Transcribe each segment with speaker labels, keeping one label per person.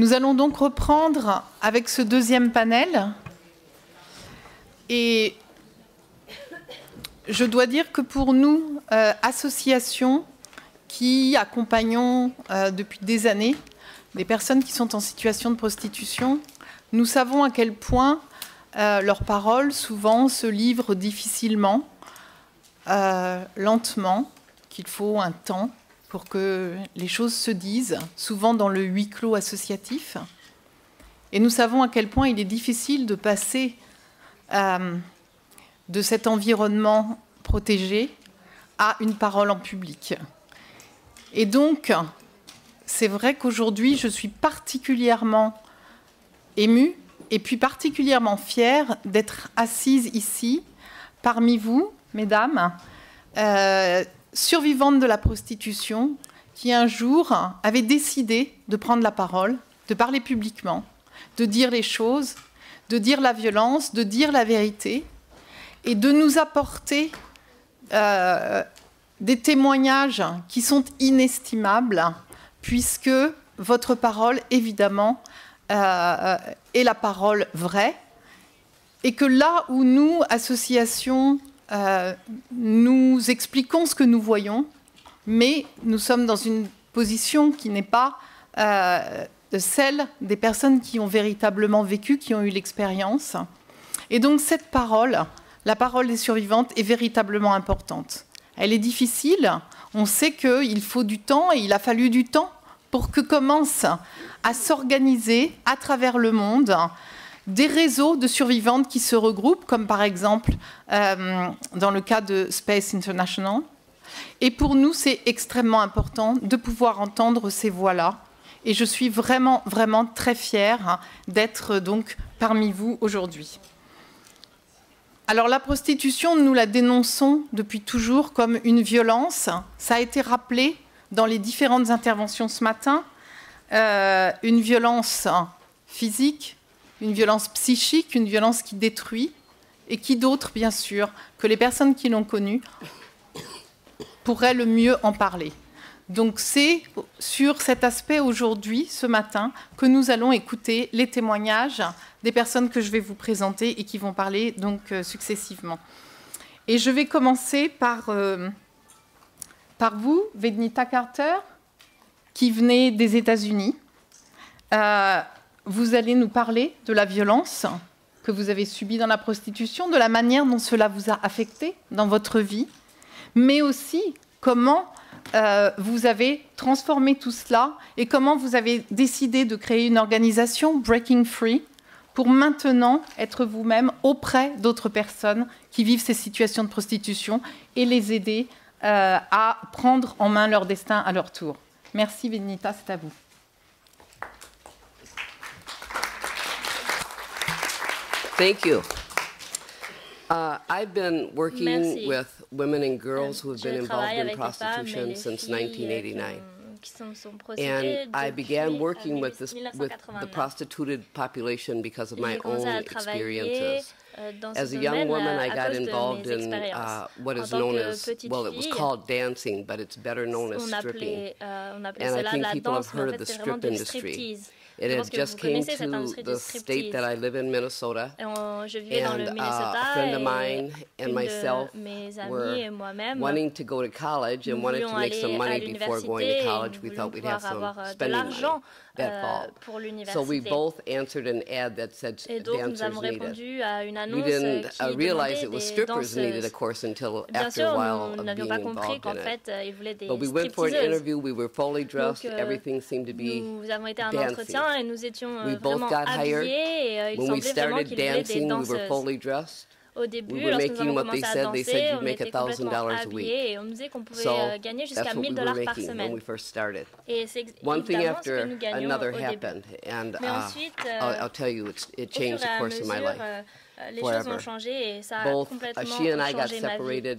Speaker 1: Nous allons donc reprendre avec ce deuxième panel. Et je dois dire que pour nous, associations qui accompagnons depuis des années des personnes qui sont en situation de prostitution, nous savons à quel point leurs paroles souvent se livrent difficilement, lentement, qu'il faut un temps pour que les choses se disent, souvent dans le huis clos associatif. Et nous savons à quel point il est difficile de passer de cet environnement protégé à une parole en public. Et donc, c'est vrai qu'aujourd'hui, je suis particulièrement émue et puis particulièrement fière d'être assise ici, parmi vous, mesdames, survivantes de la prostitution, qui un jour avaient décidé de prendre la parole, de parler publiquement, de dire les choses, de dire la violence, de dire la vérité, et de nous apporter des témoignages qui sont inestimables, puisque votre parole, évidemment, est la parole vraie, et que là où nous, associations, nous expliquons ce que nous voyons, mais nous sommes dans une position qui n'est pas celle des personnes qui ont véritablement vécu, qui ont eu l'expérience. Et donc cette parole, la parole des survivantes, est véritablement importante. Elle est difficile, on sait qu'il faut du temps, et il a fallu du temps pour que commencent à s'organiser à travers le monde des réseaux de survivantes qui se regroupent, comme par exemple dans le cas de Space International. Et pour nous, c'est extrêmement important de pouvoir entendre ces voix-là. Et je suis vraiment, vraiment très fière d'être donc parmi vous aujourd'hui. Alors la prostitution, nous la dénonçons depuis toujours comme une violence. Ça a été rappelé dans les différentes interventions ce matin. Une violence physique, une violence psychique, une violence qui détruit, et qui d'autres, bien sûr, que les personnes qui l'ont connue pourraient le mieux en parler. Donc c'est sur cet aspect aujourd'hui, ce matin, que nous allons écouter les témoignages des personnes que je vais vous présenter et qui vont parler donc successivement. Et je vais commencer par vous, Vednita Carter, qui venez des États-Unis. Vous allez nous parler de la violence que vous avez subie dans la prostitution, de la manière dont cela vous a affecté dans votre vie, mais aussi comment vous avez transformé tout cela et comment vous avez décidé de créer une organisation, Breaking Free, pour maintenant être vous-même auprès d'autres personnes qui vivent ces situations de prostitution et les aider à prendre en main leur destin à leur tour. Merci Vednita, c'est à vous.
Speaker 2: Thank you. I've been working with women and girls who have been involved in prostitution since 1989. And I began working with the prostituted population because of my own experiences. As a young woman, I got involved in what is known as, well, it was called dancing, but it's better known as stripping. And I think people have heard of the strip industry. It had just came to the state that I live in, Minnesota, and a friend of mine and myself were wanting to go to college and wanted to make some money before going to college. We thought we'd have some spending money that fall. So we both answered an ad that said dancers needed. We didn't realize it was strippers needed a course until after a while of being involved in it. But we went for an interview, we were fully dressed, everything seemed to be dancing.
Speaker 3: Et nous étions
Speaker 2: we both got hired. When we started dancing, we were fully dressed.
Speaker 3: Au début,
Speaker 2: we were making what they said. They said you'd make
Speaker 3: $1,000
Speaker 2: a week.
Speaker 3: Et on nous disait qu'on pouvait gagner jusqu'à $1,000 par semaine.
Speaker 2: When we first started.
Speaker 3: Et c'est
Speaker 2: one thing
Speaker 3: after
Speaker 2: another happened, and I'll tell you, it changed the course of my life.
Speaker 3: Les choses ont changé et ça a
Speaker 2: Both
Speaker 3: complètement
Speaker 2: she and I got
Speaker 3: changé ma vie.
Speaker 2: separated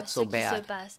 Speaker 2: not so
Speaker 3: ce qui se
Speaker 2: bad.
Speaker 3: passe.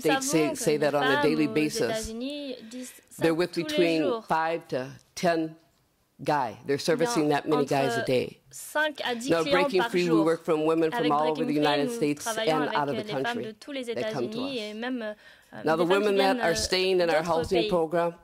Speaker 2: States say that on a daily basis. They're with between 5 to 10 guys. They're servicing that many guys a day. Now, Breaking Free, we work from women from all over the United States and out of the country that come to us. Now, the women that are staying in our housing program,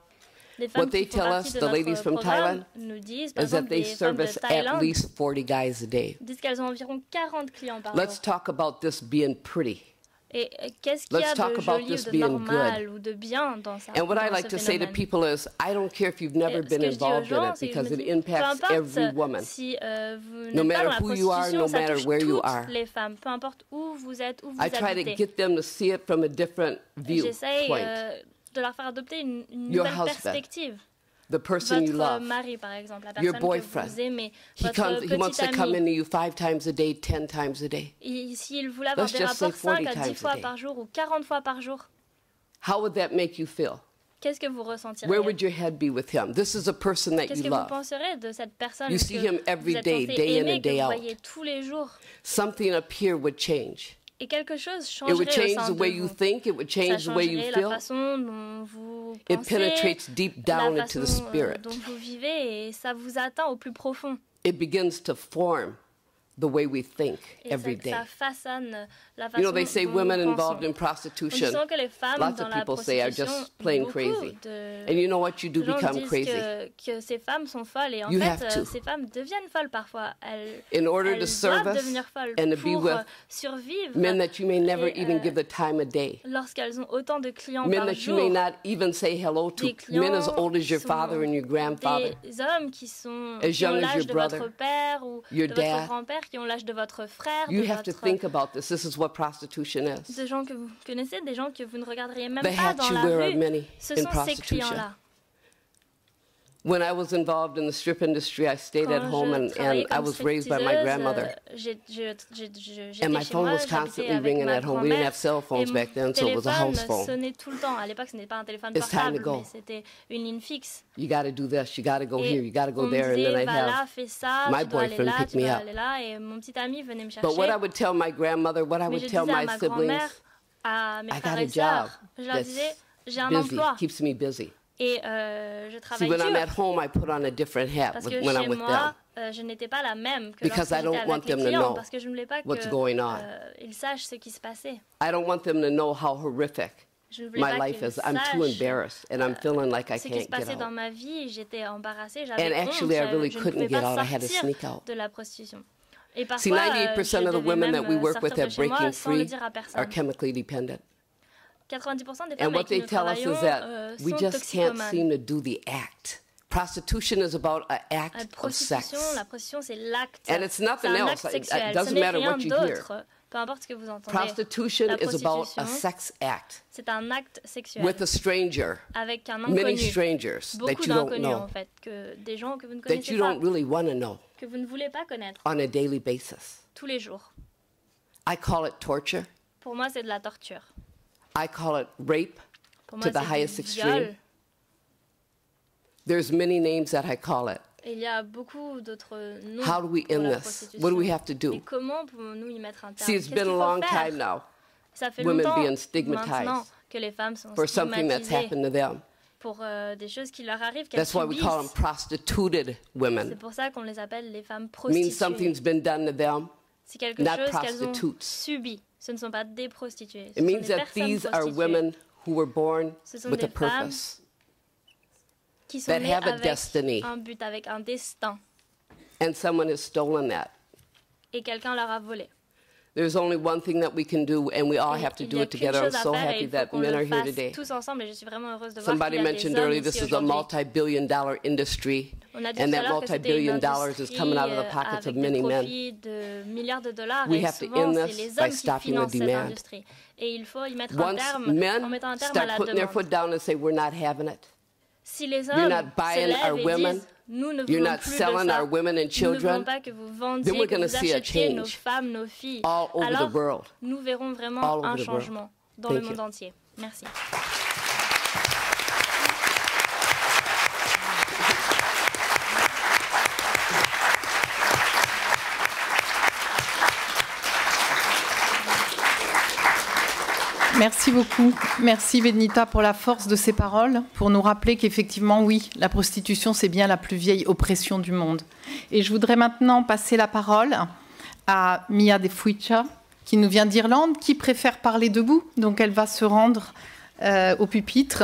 Speaker 2: what they tell us, the ladies from Thailand, is that they service at least 40 guys a day.
Speaker 3: Disent qu'elles ont environ 40 clients par
Speaker 2: Let's
Speaker 3: jour.
Speaker 2: talk about this being pretty.
Speaker 3: Et qu'est-ce qu'il y a de joli ou de normal ou de bien dans ça?
Speaker 2: And what I like to say to people is, I don't care if you've never been involved in it because it impacts every woman. No matter who you are, no matter where you are.
Speaker 3: Les femmes, peu importe où vous êtes, où vous
Speaker 2: I try to
Speaker 3: habitez.
Speaker 2: get them to see it from a different
Speaker 3: J'essaye
Speaker 2: viewpoint.
Speaker 3: de leur faire adopter une
Speaker 2: Your
Speaker 3: nouvelle
Speaker 2: husband,
Speaker 3: perspective.
Speaker 2: the person you
Speaker 3: Votre
Speaker 2: love,
Speaker 3: mari, par exemple, la
Speaker 2: your
Speaker 3: personne que
Speaker 2: boyfriend.
Speaker 3: vous aimez,
Speaker 2: He
Speaker 3: votre
Speaker 2: wants
Speaker 3: petit
Speaker 2: to come
Speaker 3: ami.
Speaker 2: into you 5 times a day, 10 times a day.
Speaker 3: S'il voulait avoir
Speaker 2: Let's
Speaker 3: des
Speaker 2: just say
Speaker 3: rapports 5 à
Speaker 2: 40
Speaker 3: 10 fois
Speaker 2: times a
Speaker 3: par jour ou 40 fois par jour,
Speaker 2: How would that make you feel?
Speaker 3: qu'est-ce que vous ressentirez?
Speaker 2: Where would your head be with him? This is a person that
Speaker 3: Qu'est-ce
Speaker 2: you
Speaker 3: que vous
Speaker 2: love.
Speaker 3: penserez de cette personne
Speaker 2: You
Speaker 3: que
Speaker 2: see him every
Speaker 3: vous êtes
Speaker 2: day,
Speaker 3: censé
Speaker 2: day in
Speaker 3: aimer,
Speaker 2: and
Speaker 3: que
Speaker 2: day
Speaker 3: vous
Speaker 2: out.
Speaker 3: voyez tous les jours?
Speaker 2: Something up here would change.
Speaker 3: Et quelque chose
Speaker 2: It
Speaker 3: changerait
Speaker 2: would
Speaker 3: au
Speaker 2: change
Speaker 3: sein
Speaker 2: the
Speaker 3: de
Speaker 2: way you
Speaker 3: vous.
Speaker 2: think. It would
Speaker 3: Ça
Speaker 2: change the way you
Speaker 3: changerait
Speaker 2: feel.
Speaker 3: la façon dont vous
Speaker 2: It
Speaker 3: pensez,
Speaker 2: penetrates deep down
Speaker 3: la
Speaker 2: into the
Speaker 3: façon
Speaker 2: spirit.
Speaker 3: dont vous vivez, et ça vous atteint au plus profond.
Speaker 2: It begins to form the way we think
Speaker 3: Et
Speaker 2: every
Speaker 3: ça,
Speaker 2: day.
Speaker 3: ça façonne la façon
Speaker 2: You know, they say
Speaker 3: dont
Speaker 2: women
Speaker 3: nous
Speaker 2: involved in
Speaker 3: pensons. On
Speaker 2: prostitution,
Speaker 3: sent que les femmes
Speaker 2: lots
Speaker 3: dans
Speaker 2: of
Speaker 3: la
Speaker 2: people say are
Speaker 3: prostitution,
Speaker 2: just plain
Speaker 3: beaucoup
Speaker 2: crazy.
Speaker 3: de
Speaker 2: And you know what? You do
Speaker 3: gens
Speaker 2: become
Speaker 3: disent
Speaker 2: crazy.
Speaker 3: que ces femmes sont folles et en
Speaker 2: You
Speaker 3: fait
Speaker 2: have to.
Speaker 3: ces femmes deviennent folles parfois. Elles
Speaker 2: In order to
Speaker 3: doivent
Speaker 2: serve us
Speaker 3: devenir folles
Speaker 2: and to be
Speaker 3: pour
Speaker 2: with
Speaker 3: survivre.
Speaker 2: men that you may never
Speaker 3: Et,
Speaker 2: even give the time of day.
Speaker 3: Lorsqu'elles ont autant de clients
Speaker 2: Men
Speaker 3: par
Speaker 2: that you may
Speaker 3: jour,
Speaker 2: not even say hello to.
Speaker 3: des clients
Speaker 2: Men as old as your
Speaker 3: sont
Speaker 2: father and your grandfather.
Speaker 3: des hommes qui sont
Speaker 2: As
Speaker 3: qui ont
Speaker 2: young as
Speaker 3: l'âge
Speaker 2: your
Speaker 3: de
Speaker 2: brother,
Speaker 3: votre père ou
Speaker 2: your
Speaker 3: de
Speaker 2: dad.
Speaker 3: votre grand-père, qui ont l'âge de votre frère,
Speaker 2: You
Speaker 3: de
Speaker 2: have to think about this. This is what prostitution is.
Speaker 3: de gens que vous connaissez, des gens que vous ne regarderiez même
Speaker 2: The
Speaker 3: pas
Speaker 2: hats
Speaker 3: dans
Speaker 2: you
Speaker 3: la
Speaker 2: wear are
Speaker 3: rue.
Speaker 2: many
Speaker 3: Ce
Speaker 2: in
Speaker 3: sont ces
Speaker 2: prostitution.
Speaker 3: clients-là.
Speaker 2: When I was involved in the strip industry, I stayed at
Speaker 3: Quand
Speaker 2: home
Speaker 3: je
Speaker 2: and
Speaker 3: travaillais
Speaker 2: I
Speaker 3: comme
Speaker 2: was raised by my
Speaker 3: stripteaseuse,
Speaker 2: grandmother.
Speaker 3: j'étais
Speaker 2: And my
Speaker 3: chez
Speaker 2: phone
Speaker 3: moi,
Speaker 2: was
Speaker 3: j'habitais
Speaker 2: constantly
Speaker 3: avec
Speaker 2: ringing
Speaker 3: ma
Speaker 2: at home. We didn't
Speaker 3: grand-mère,
Speaker 2: have cell
Speaker 3: et
Speaker 2: phones
Speaker 3: mon
Speaker 2: back then, so it was a house
Speaker 3: téléphone
Speaker 2: phone.
Speaker 3: sonnait tout le temps. À l'époque, ce n'était pas un téléphone
Speaker 2: It's time to
Speaker 3: portable,
Speaker 2: go.
Speaker 3: mais c'était une ligne fixe.
Speaker 2: You got to do this. You got to go
Speaker 3: Et
Speaker 2: here. You got to go
Speaker 3: on me
Speaker 2: there. And
Speaker 3: disait,
Speaker 2: then I'd
Speaker 3: va là,
Speaker 2: have.
Speaker 3: fais ça,
Speaker 2: my
Speaker 3: tu dois aller
Speaker 2: boyfriend
Speaker 3: là,
Speaker 2: pick
Speaker 3: tu
Speaker 2: me
Speaker 3: dois
Speaker 2: up.
Speaker 3: aller là. Et mon petit ami venait me chercher.
Speaker 2: But what I would tell my grandmother, what I
Speaker 3: Mais
Speaker 2: would
Speaker 3: je
Speaker 2: tell
Speaker 3: disais à
Speaker 2: my
Speaker 3: ma
Speaker 2: siblings,
Speaker 3: grand-mère, à mes
Speaker 2: I
Speaker 3: frères
Speaker 2: got
Speaker 3: et
Speaker 2: a job
Speaker 3: sœurs, je leur
Speaker 2: that's
Speaker 3: disais, j'ai un
Speaker 2: busy,
Speaker 3: emploi
Speaker 2: keeps me busy.
Speaker 3: et je
Speaker 2: See,
Speaker 3: travaille
Speaker 2: when I'm
Speaker 3: dur.
Speaker 2: at home, I put on a different hat
Speaker 3: Parce que
Speaker 2: when I'm
Speaker 3: chez
Speaker 2: with them.
Speaker 3: moi, je n'étais pas la même que
Speaker 2: Because
Speaker 3: lorsque
Speaker 2: I don't
Speaker 3: j'étais
Speaker 2: want
Speaker 3: avec les
Speaker 2: them to
Speaker 3: clients,
Speaker 2: know
Speaker 3: parce que je ne voulais pas
Speaker 2: what's going on.
Speaker 3: qu'ils sachent ce qui se passait.
Speaker 2: I don't want them to know how horrific
Speaker 3: Je ne voulais
Speaker 2: my
Speaker 3: pas
Speaker 2: life
Speaker 3: qu'ils
Speaker 2: is. I'm too
Speaker 3: sachent
Speaker 2: embarrassed, and I'm feeling like I
Speaker 3: ce qui se
Speaker 2: can't
Speaker 3: passait
Speaker 2: get
Speaker 3: dans
Speaker 2: out.
Speaker 3: ma vie. J'étais embarrassée,
Speaker 2: And
Speaker 3: j'avais honte,
Speaker 2: actually, I really
Speaker 3: je ne
Speaker 2: couldn't
Speaker 3: pouvais
Speaker 2: get
Speaker 3: pas
Speaker 2: out. I had to
Speaker 3: sortir
Speaker 2: sneak out.
Speaker 3: de la prostitution. Et
Speaker 2: See,
Speaker 3: parfois,
Speaker 2: 98%
Speaker 3: je
Speaker 2: of the
Speaker 3: devais
Speaker 2: women
Speaker 3: même
Speaker 2: that we work with
Speaker 3: sortir
Speaker 2: at
Speaker 3: de chez moi
Speaker 2: Breaking
Speaker 3: sans le
Speaker 2: Free
Speaker 3: dire à
Speaker 2: are
Speaker 3: personne.
Speaker 2: chemically dependent.
Speaker 3: 90% des
Speaker 2: And
Speaker 3: femmes
Speaker 2: what
Speaker 3: avec qui
Speaker 2: they
Speaker 3: nous
Speaker 2: tell us
Speaker 3: travaillons
Speaker 2: is that we
Speaker 3: sont
Speaker 2: just can't
Speaker 3: toxicomanes.
Speaker 2: seem to do the act. Prostitution is about an
Speaker 3: La
Speaker 2: act of
Speaker 3: prostitution,
Speaker 2: sex.
Speaker 3: la prostitution, c'est l'acte.
Speaker 2: And it's nothing
Speaker 3: C'est un
Speaker 2: else.
Speaker 3: acte
Speaker 2: It
Speaker 3: sexuel.
Speaker 2: doesn't
Speaker 3: Ce n'est
Speaker 2: matter
Speaker 3: rien
Speaker 2: what you hear.
Speaker 3: d'autre. Peu importe ce que vous entendez.
Speaker 2: Prostitution
Speaker 3: La
Speaker 2: is about a
Speaker 3: prostitution,
Speaker 2: sex act
Speaker 3: c'est un acte sexuel
Speaker 2: with a stranger,
Speaker 3: avec un
Speaker 2: many
Speaker 3: inconnu.
Speaker 2: strangers that
Speaker 3: Beaucoup
Speaker 2: you don't
Speaker 3: d'inconnus en
Speaker 2: know,
Speaker 3: fait, des gens que vous ne
Speaker 2: that
Speaker 3: connaissez
Speaker 2: you
Speaker 3: pas,
Speaker 2: don't really want to know
Speaker 3: que vous ne voulez pas connaître
Speaker 2: on a daily basis.
Speaker 3: tous les jours.
Speaker 2: I call it torture.
Speaker 3: Pour moi, c'est de la torture.
Speaker 2: I call it rape
Speaker 3: Pour moi,
Speaker 2: to the
Speaker 3: c'est
Speaker 2: highest
Speaker 3: du
Speaker 2: extreme.
Speaker 3: viol.
Speaker 2: There's many names that I call it.
Speaker 3: Et il y a beaucoup d'autres noms
Speaker 2: How do we
Speaker 3: pour
Speaker 2: end
Speaker 3: la
Speaker 2: this?
Speaker 3: prostitution.
Speaker 2: What do we have to
Speaker 3: Et
Speaker 2: do?
Speaker 3: comment pouvons-nous y mettre un terme?
Speaker 2: See, it's
Speaker 3: Qu'est-ce
Speaker 2: been
Speaker 3: qu'il
Speaker 2: a
Speaker 3: faut
Speaker 2: long
Speaker 3: faire?
Speaker 2: time now
Speaker 3: Ça fait
Speaker 2: women
Speaker 3: longtemps
Speaker 2: being stigmatized
Speaker 3: maintenant que les femmes sont
Speaker 2: for something that's
Speaker 3: stigmatisées
Speaker 2: happened to them.
Speaker 3: pour des choses qui leur arrivent, qu'elles
Speaker 2: That's why we call them
Speaker 3: subissent.
Speaker 2: prostituted
Speaker 3: C'est
Speaker 2: women.
Speaker 3: pour ça qu'on les appelle les femmes
Speaker 2: It means
Speaker 3: prostituées.
Speaker 2: something's been done to them.
Speaker 3: C'est quelque
Speaker 2: not
Speaker 3: chose qu'elles ont
Speaker 2: prostitutes.
Speaker 3: subi. Ce ne sont pas des prostituées. Ce
Speaker 2: It
Speaker 3: sont
Speaker 2: means
Speaker 3: des
Speaker 2: that
Speaker 3: personnes
Speaker 2: these are
Speaker 3: prostituées
Speaker 2: women who were born
Speaker 3: Ce sont
Speaker 2: with a
Speaker 3: des femmes
Speaker 2: purpose.
Speaker 3: qui sont
Speaker 2: that
Speaker 3: nées
Speaker 2: have a
Speaker 3: avec
Speaker 2: destiny.
Speaker 3: un but, avec un destin.
Speaker 2: And someone has stolen that.
Speaker 3: Et quelqu'un leur a volé.
Speaker 2: There's only one thing that we can do, and we all
Speaker 3: Et
Speaker 2: have to
Speaker 3: il
Speaker 2: do
Speaker 3: y a
Speaker 2: it
Speaker 3: qu'une
Speaker 2: together. I'm
Speaker 3: chose à
Speaker 2: so
Speaker 3: faire et
Speaker 2: happy
Speaker 3: il faut
Speaker 2: that
Speaker 3: qu'on
Speaker 2: men are
Speaker 3: le
Speaker 2: here
Speaker 3: fasse
Speaker 2: today.
Speaker 3: tous ensemble. Et je suis vraiment heureuse de voir
Speaker 2: Somebody
Speaker 3: qu'il y a des
Speaker 2: mentioned
Speaker 3: hommes
Speaker 2: earlier
Speaker 3: ici
Speaker 2: this is a
Speaker 3: aujourd'hui.
Speaker 2: multi-billion-dollar industry,
Speaker 3: On a dit
Speaker 2: and
Speaker 3: tout à
Speaker 2: that
Speaker 3: l'heure que c'était une
Speaker 2: multi-billion dollars is
Speaker 3: industrie
Speaker 2: coming out of the pockets
Speaker 3: avec
Speaker 2: of
Speaker 3: des
Speaker 2: many men.
Speaker 3: profits de milliards de dollars.
Speaker 2: We
Speaker 3: Et
Speaker 2: have to
Speaker 3: souvent,
Speaker 2: end
Speaker 3: c'est
Speaker 2: this
Speaker 3: les
Speaker 2: by
Speaker 3: hommes qui
Speaker 2: stopping the
Speaker 3: financent cette
Speaker 2: demand.
Speaker 3: industrie. Et il faut y mettre un
Speaker 2: Once
Speaker 3: terme en
Speaker 2: men
Speaker 3: mettant un terme à
Speaker 2: start
Speaker 3: la
Speaker 2: putting their
Speaker 3: demande.
Speaker 2: foot down and say, we're not having it,
Speaker 3: Si les
Speaker 2: You're
Speaker 3: hommes
Speaker 2: not buying
Speaker 3: se lèvent
Speaker 2: our
Speaker 3: et
Speaker 2: women,
Speaker 3: disent nous ne
Speaker 2: you're
Speaker 3: voulons
Speaker 2: not
Speaker 3: plus
Speaker 2: selling
Speaker 3: de ça,
Speaker 2: our women and
Speaker 3: nous ne
Speaker 2: children,
Speaker 3: voulons pas que vous vendiez,
Speaker 2: then we're
Speaker 3: que
Speaker 2: gonna
Speaker 3: vous
Speaker 2: see a
Speaker 3: achetiez nos
Speaker 2: change
Speaker 3: femmes, nos filles.
Speaker 2: all over the
Speaker 3: Alors,
Speaker 2: world.
Speaker 3: nous verrons vraiment
Speaker 2: All over
Speaker 3: un
Speaker 2: the world.
Speaker 3: changement dans
Speaker 2: Thank
Speaker 3: le monde
Speaker 2: you.
Speaker 3: entier. Merci.
Speaker 1: Merci beaucoup. Merci Benita pour la force de ces paroles, pour nous rappeler qu'effectivement, oui, la prostitution, c'est bien la plus vieille oppression du monde. Et je voudrais maintenant passer la parole à Mia De Fuicha, qui nous vient d'Irlande, qui préfère parler debout, donc elle va se rendre au pupitre.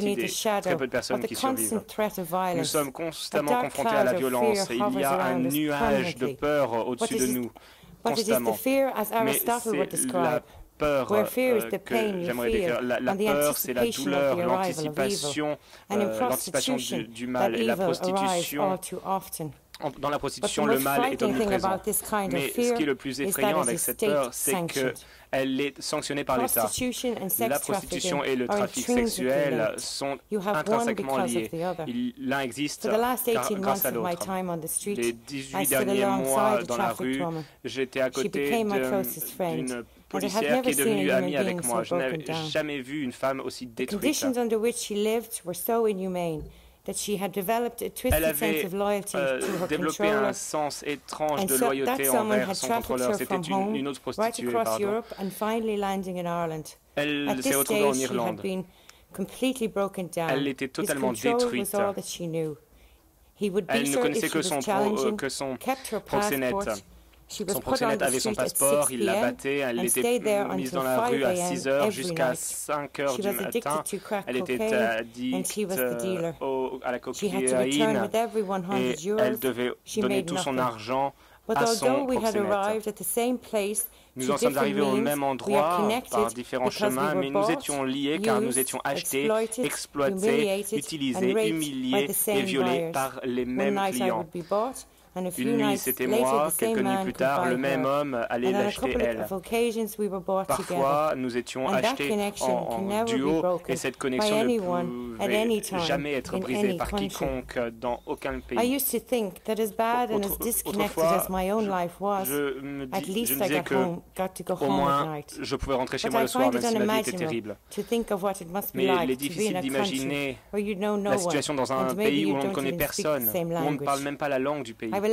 Speaker 4: partie des très peu de personnes qui survivent. Nous sommes constamment confrontés à la violence et il y a un nuage de peur au-dessus de nous, constamment. Mais c'est peur que j'aimerais décrire. La peur, c'est la douleur, l'anticipation du mal et la prostitution. Dans la prostitution, le mal est omniprésent. Mais ce qui est le plus effrayant avec cette peur, c'est qu'elle est sanctionnée par l'État. La prostitution et le trafic sexuel sont intrinsèquement liés. L'un existe grâce à l'autre. Les 18 derniers mois dans la rue, j'étais à côté d'une policière qui est devenue amie avec moi. Je n'avais jamais vu une femme aussi détruite. Elle avait développé un sens étrange de loyauté envers son contrôleur. C'était une autre prostituée, pardon. Elle s'est retrouvée en Irlande. Elle était totalement détruite. Elle ne connaissait que son proxénète. Son proxénète avait son passeport, il la battait, elle était mise dans la rue à 6 heures jusqu'à 5 heures du matin. Elle était addict à la cocaïne et elle devait donner tout son argent à son proxénète. Nous en sommes arrivés au même endroit par différents chemins, mais nous étions liés car nous étions achetés, exploités, utilisés, humiliés et violés par les mêmes clients. Une nuit, c'était moi. Quelques nuits plus tard, le même homme allait l'acheter elle. Parfois, nous étions achetés en duo et cette connexion ne pouvait jamais être brisée par quiconque dans aucun pays. Autrefois, je me disais que au moins, je pouvais rentrer chez moi le soir, même si ma vie était terrible. Mais il est difficile d'imaginer la situation dans un pays où on ne connaît personne, où on ne parle même pas la langue du pays. Je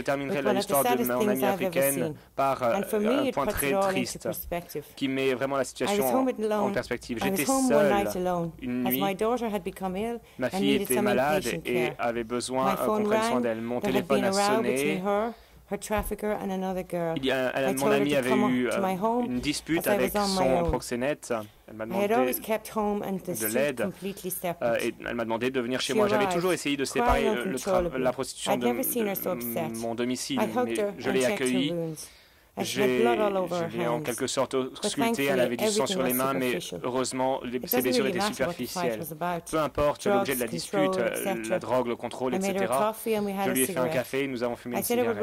Speaker 4: terminerai l'histoire de mon amie africaine par un point très triste qui met vraiment la situation en perspective. J'étais seule une nuit. Ma fille était malade et avait besoin qu'on prenne soin d'elle. Mon téléphone a sonné. Mon amie avait eu une dispute avec son proxénète. Elle m'a demandé de l'aide et elle m'a demandé de venir chez moi. J'avais toujours essayé de séparer la prostitution de mon domicile, mais je l'ai accueillie. Je l'ai en quelque sorte auscultée, elle avait du sang sur les mains, mais heureusement, ses blessures étaient superficielles. Peu importe l'objet de la dispute, la drogue, le contrôle, etc. Je lui ai fait un café, nous avons fumé une cigarette.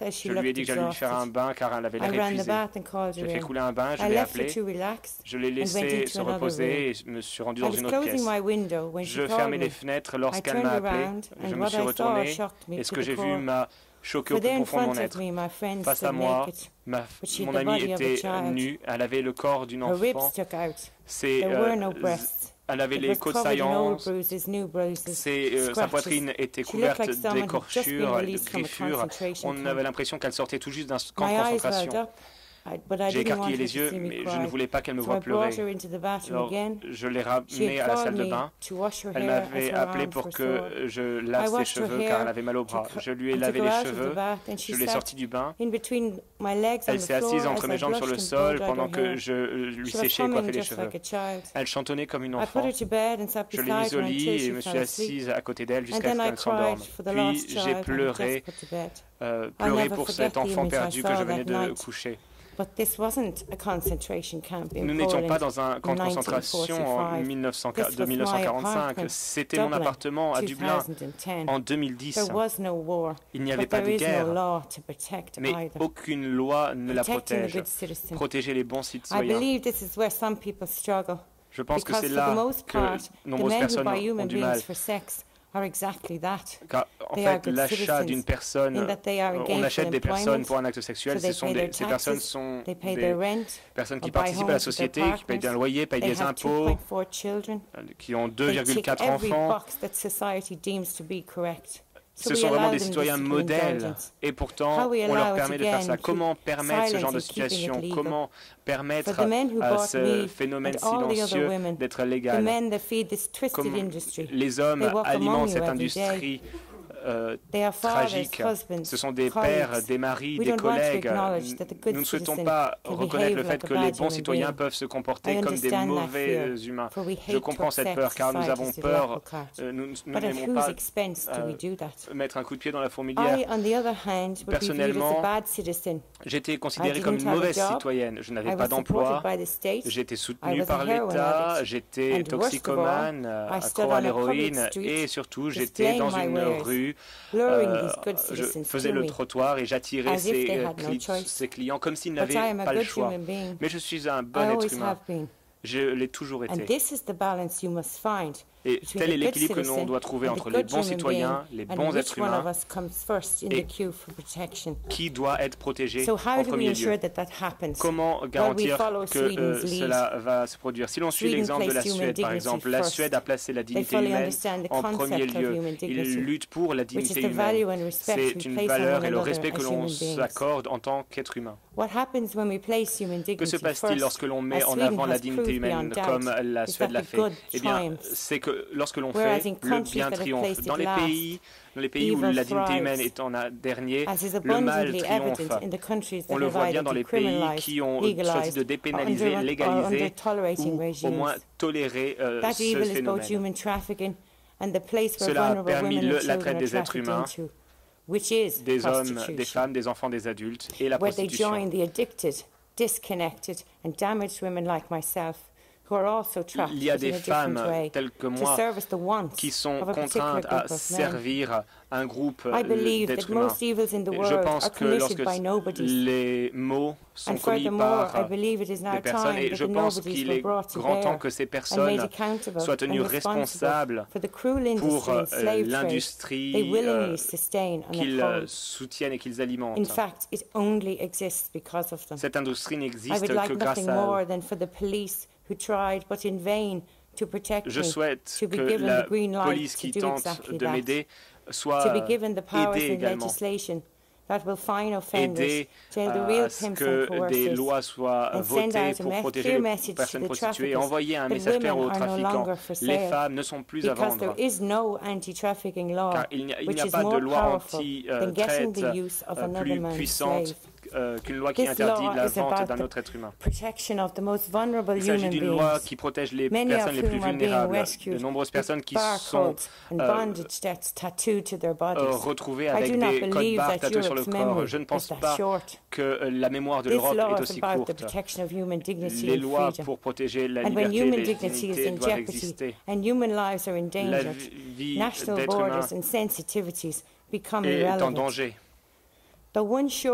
Speaker 4: Je lui ai dit que j'allais lui faire un bain car elle avait l'air épuisée. J'ai fait couler un bain, je l'ai appelé, je l'ai laissé se reposer et je me suis rendu dans une autre pièce. Je fermais les fenêtres lorsqu'elle m'a appelé, je me suis retourné et ce que j'ai vu m'a choqué au plus profond de mon être. Face à moi, mon amie était nue, elle avait le corps d'une enfant. Elle avait les côtes saillantes, sa poitrine était couverte d'écorchures et de griffures. On avait l'impression qu'elle sortait tout juste d'un camp de concentration. J'ai écarquillé les yeux, mais je ne voulais pas qu'elle me voie pleurer. Alors, je l'ai ramenée à la salle de bain. Elle m'avait appelé pour que je lave ses cheveux car elle avait mal au bras. Je lui ai lavé les cheveux, je l'ai sortie du bain. Elle s'est assise entre mes jambes sur le sol pendant que je lui séchais et coiffais les cheveux. Elle chantonnait comme une enfant. Je l'ai mise au lit et me suis assise à côté d'elle jusqu'à ce qu'elle s'endorme. Puis j'ai pleuré pour cet enfant perdu que je venais de coucher. Nous n'étions pas dans un camp de concentration de 1945. C'était mon appartement à Dublin en 2010. Il n'y avait pas de guerre, mais aucune loi ne la protège. Protéger les bons citoyens. Je pense que c'est là que nombreuses personnes ont du mal. Car, en fait, l'achat d'une personne, on achète des personnes pour un acte sexuel, ces personnes sont des personnes qui participent à la société, qui payent un loyer, payent des impôts, qui ont 2,4 enfants. Ce sont vraiment des citoyens modèles et pourtant on leur permet de faire ça. Comment permettre ce genre de situation? Comment permettre à ce phénomène silencieux d'être légal? Comment les hommes alimentent cette industrie tragiques. Ce sont des pères, des maris, des collègues. Nous ne souhaitons pas reconnaître le fait que les bons citoyens peuvent se comporter comme des mauvais humains. Je comprends cette peur, car nous avons peur, nous n'aimons pas mettre un coup de pied dans la fourmilière. Personnellement, j'étais considérée comme une mauvaise citoyenne. Je n'avais pas d'emploi, j'étais soutenue par l'État, j'étais toxicomane, accro à l'héroïne et surtout j'étais dans une rue, je faisais le trottoir et j'attirais ces clients comme s'ils n'avaient pas le choix. Mais je suis un bon être humain. Je l'ai toujours été. Et tel est l'équilibre que l'on doit trouver entre les bons citoyens, les bons êtres humains, et qui doit être protégé en premier lieu. Comment garantir que cela va se produire? Si l'on suit l'exemple de la Suède, par exemple, la Suède a placé la dignité humaine en premier lieu. Ils luttent pour la dignité humaine. C'est une valeur et le respect que l'on s'accorde en tant qu'être humain. Que se passe-t-il lorsque l'on met en avant la dignité humaine, comme la Suède l'a fait? Eh bien, c'est que lorsque l'on fait, le bien triomphe. Dans les pays où la dignité humaine est en dernier, le mal triomphe. On le voit bien dans les pays qui ont choisi de dépénaliser, légaliser ou au moins tolérer ce phénomène. Cela a permis la traite des êtres humains, des hommes, des femmes, des enfants, des adultes et la prostitution. Il y a des femmes telles que moi qui sont contraintes à servir un groupe d'êtres humains. Je pense que lorsque les maux sont commis par des personnes, et je pense qu'il est grand temps que ces personnes soient tenues responsables pour l'industrie qu'ils soutiennent et qu'ils alimentent. Cette industrie n'existe que grâce à eux. Je souhaite que la police qui tente de m'aider soit aidée également. Aider à ce que des lois soient votées pour protéger les personnes prostituées et envoyer un message clair aux trafiquants. Les femmes ne sont plus à vendre. Car il n'y a pas de loi anti-traite plus puissante qu'une loi qui interdit la vente d'un autre être humain. Il s'agit d'une loi qui protège les personnes les plus vulnérables. De nombreuses personnes qui sont retrouvées avec des codes barres tatoués sur le corps. Je ne pense pas que la mémoire de l'Europe est aussi courte. Les lois pour protéger la liberté et les dignités doivent exister. La vie d'être humain est en danger. 6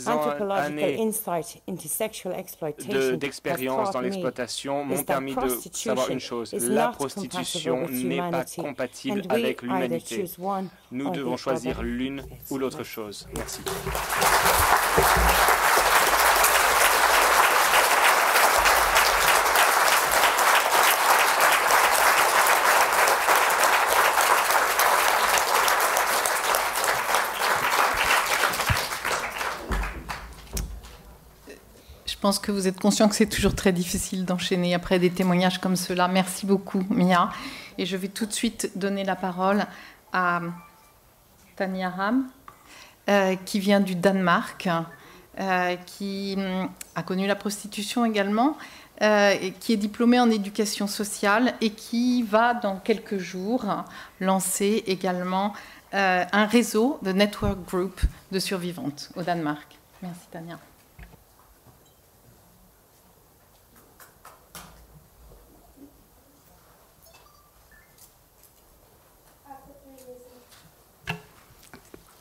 Speaker 4: années d'expérience dans l'exploitation m'ont permis de savoir une chose. La prostitution n'est pas compatible avec l'humanité. Nous devons choisir l'une ou l'autre chose. Merci.
Speaker 1: Je pense que vous êtes conscient que c'est toujours très difficile d'enchaîner après des témoignages comme ceux-là. Merci beaucoup, Mia. Et je vais tout de suite donner la parole à Tania Ram, qui vient du Danemark, qui a connu la prostitution également, et qui est diplômée en éducation sociale et qui va, dans quelques jours, lancer également un réseau de network group de survivantes au Danemark. Merci, Tania.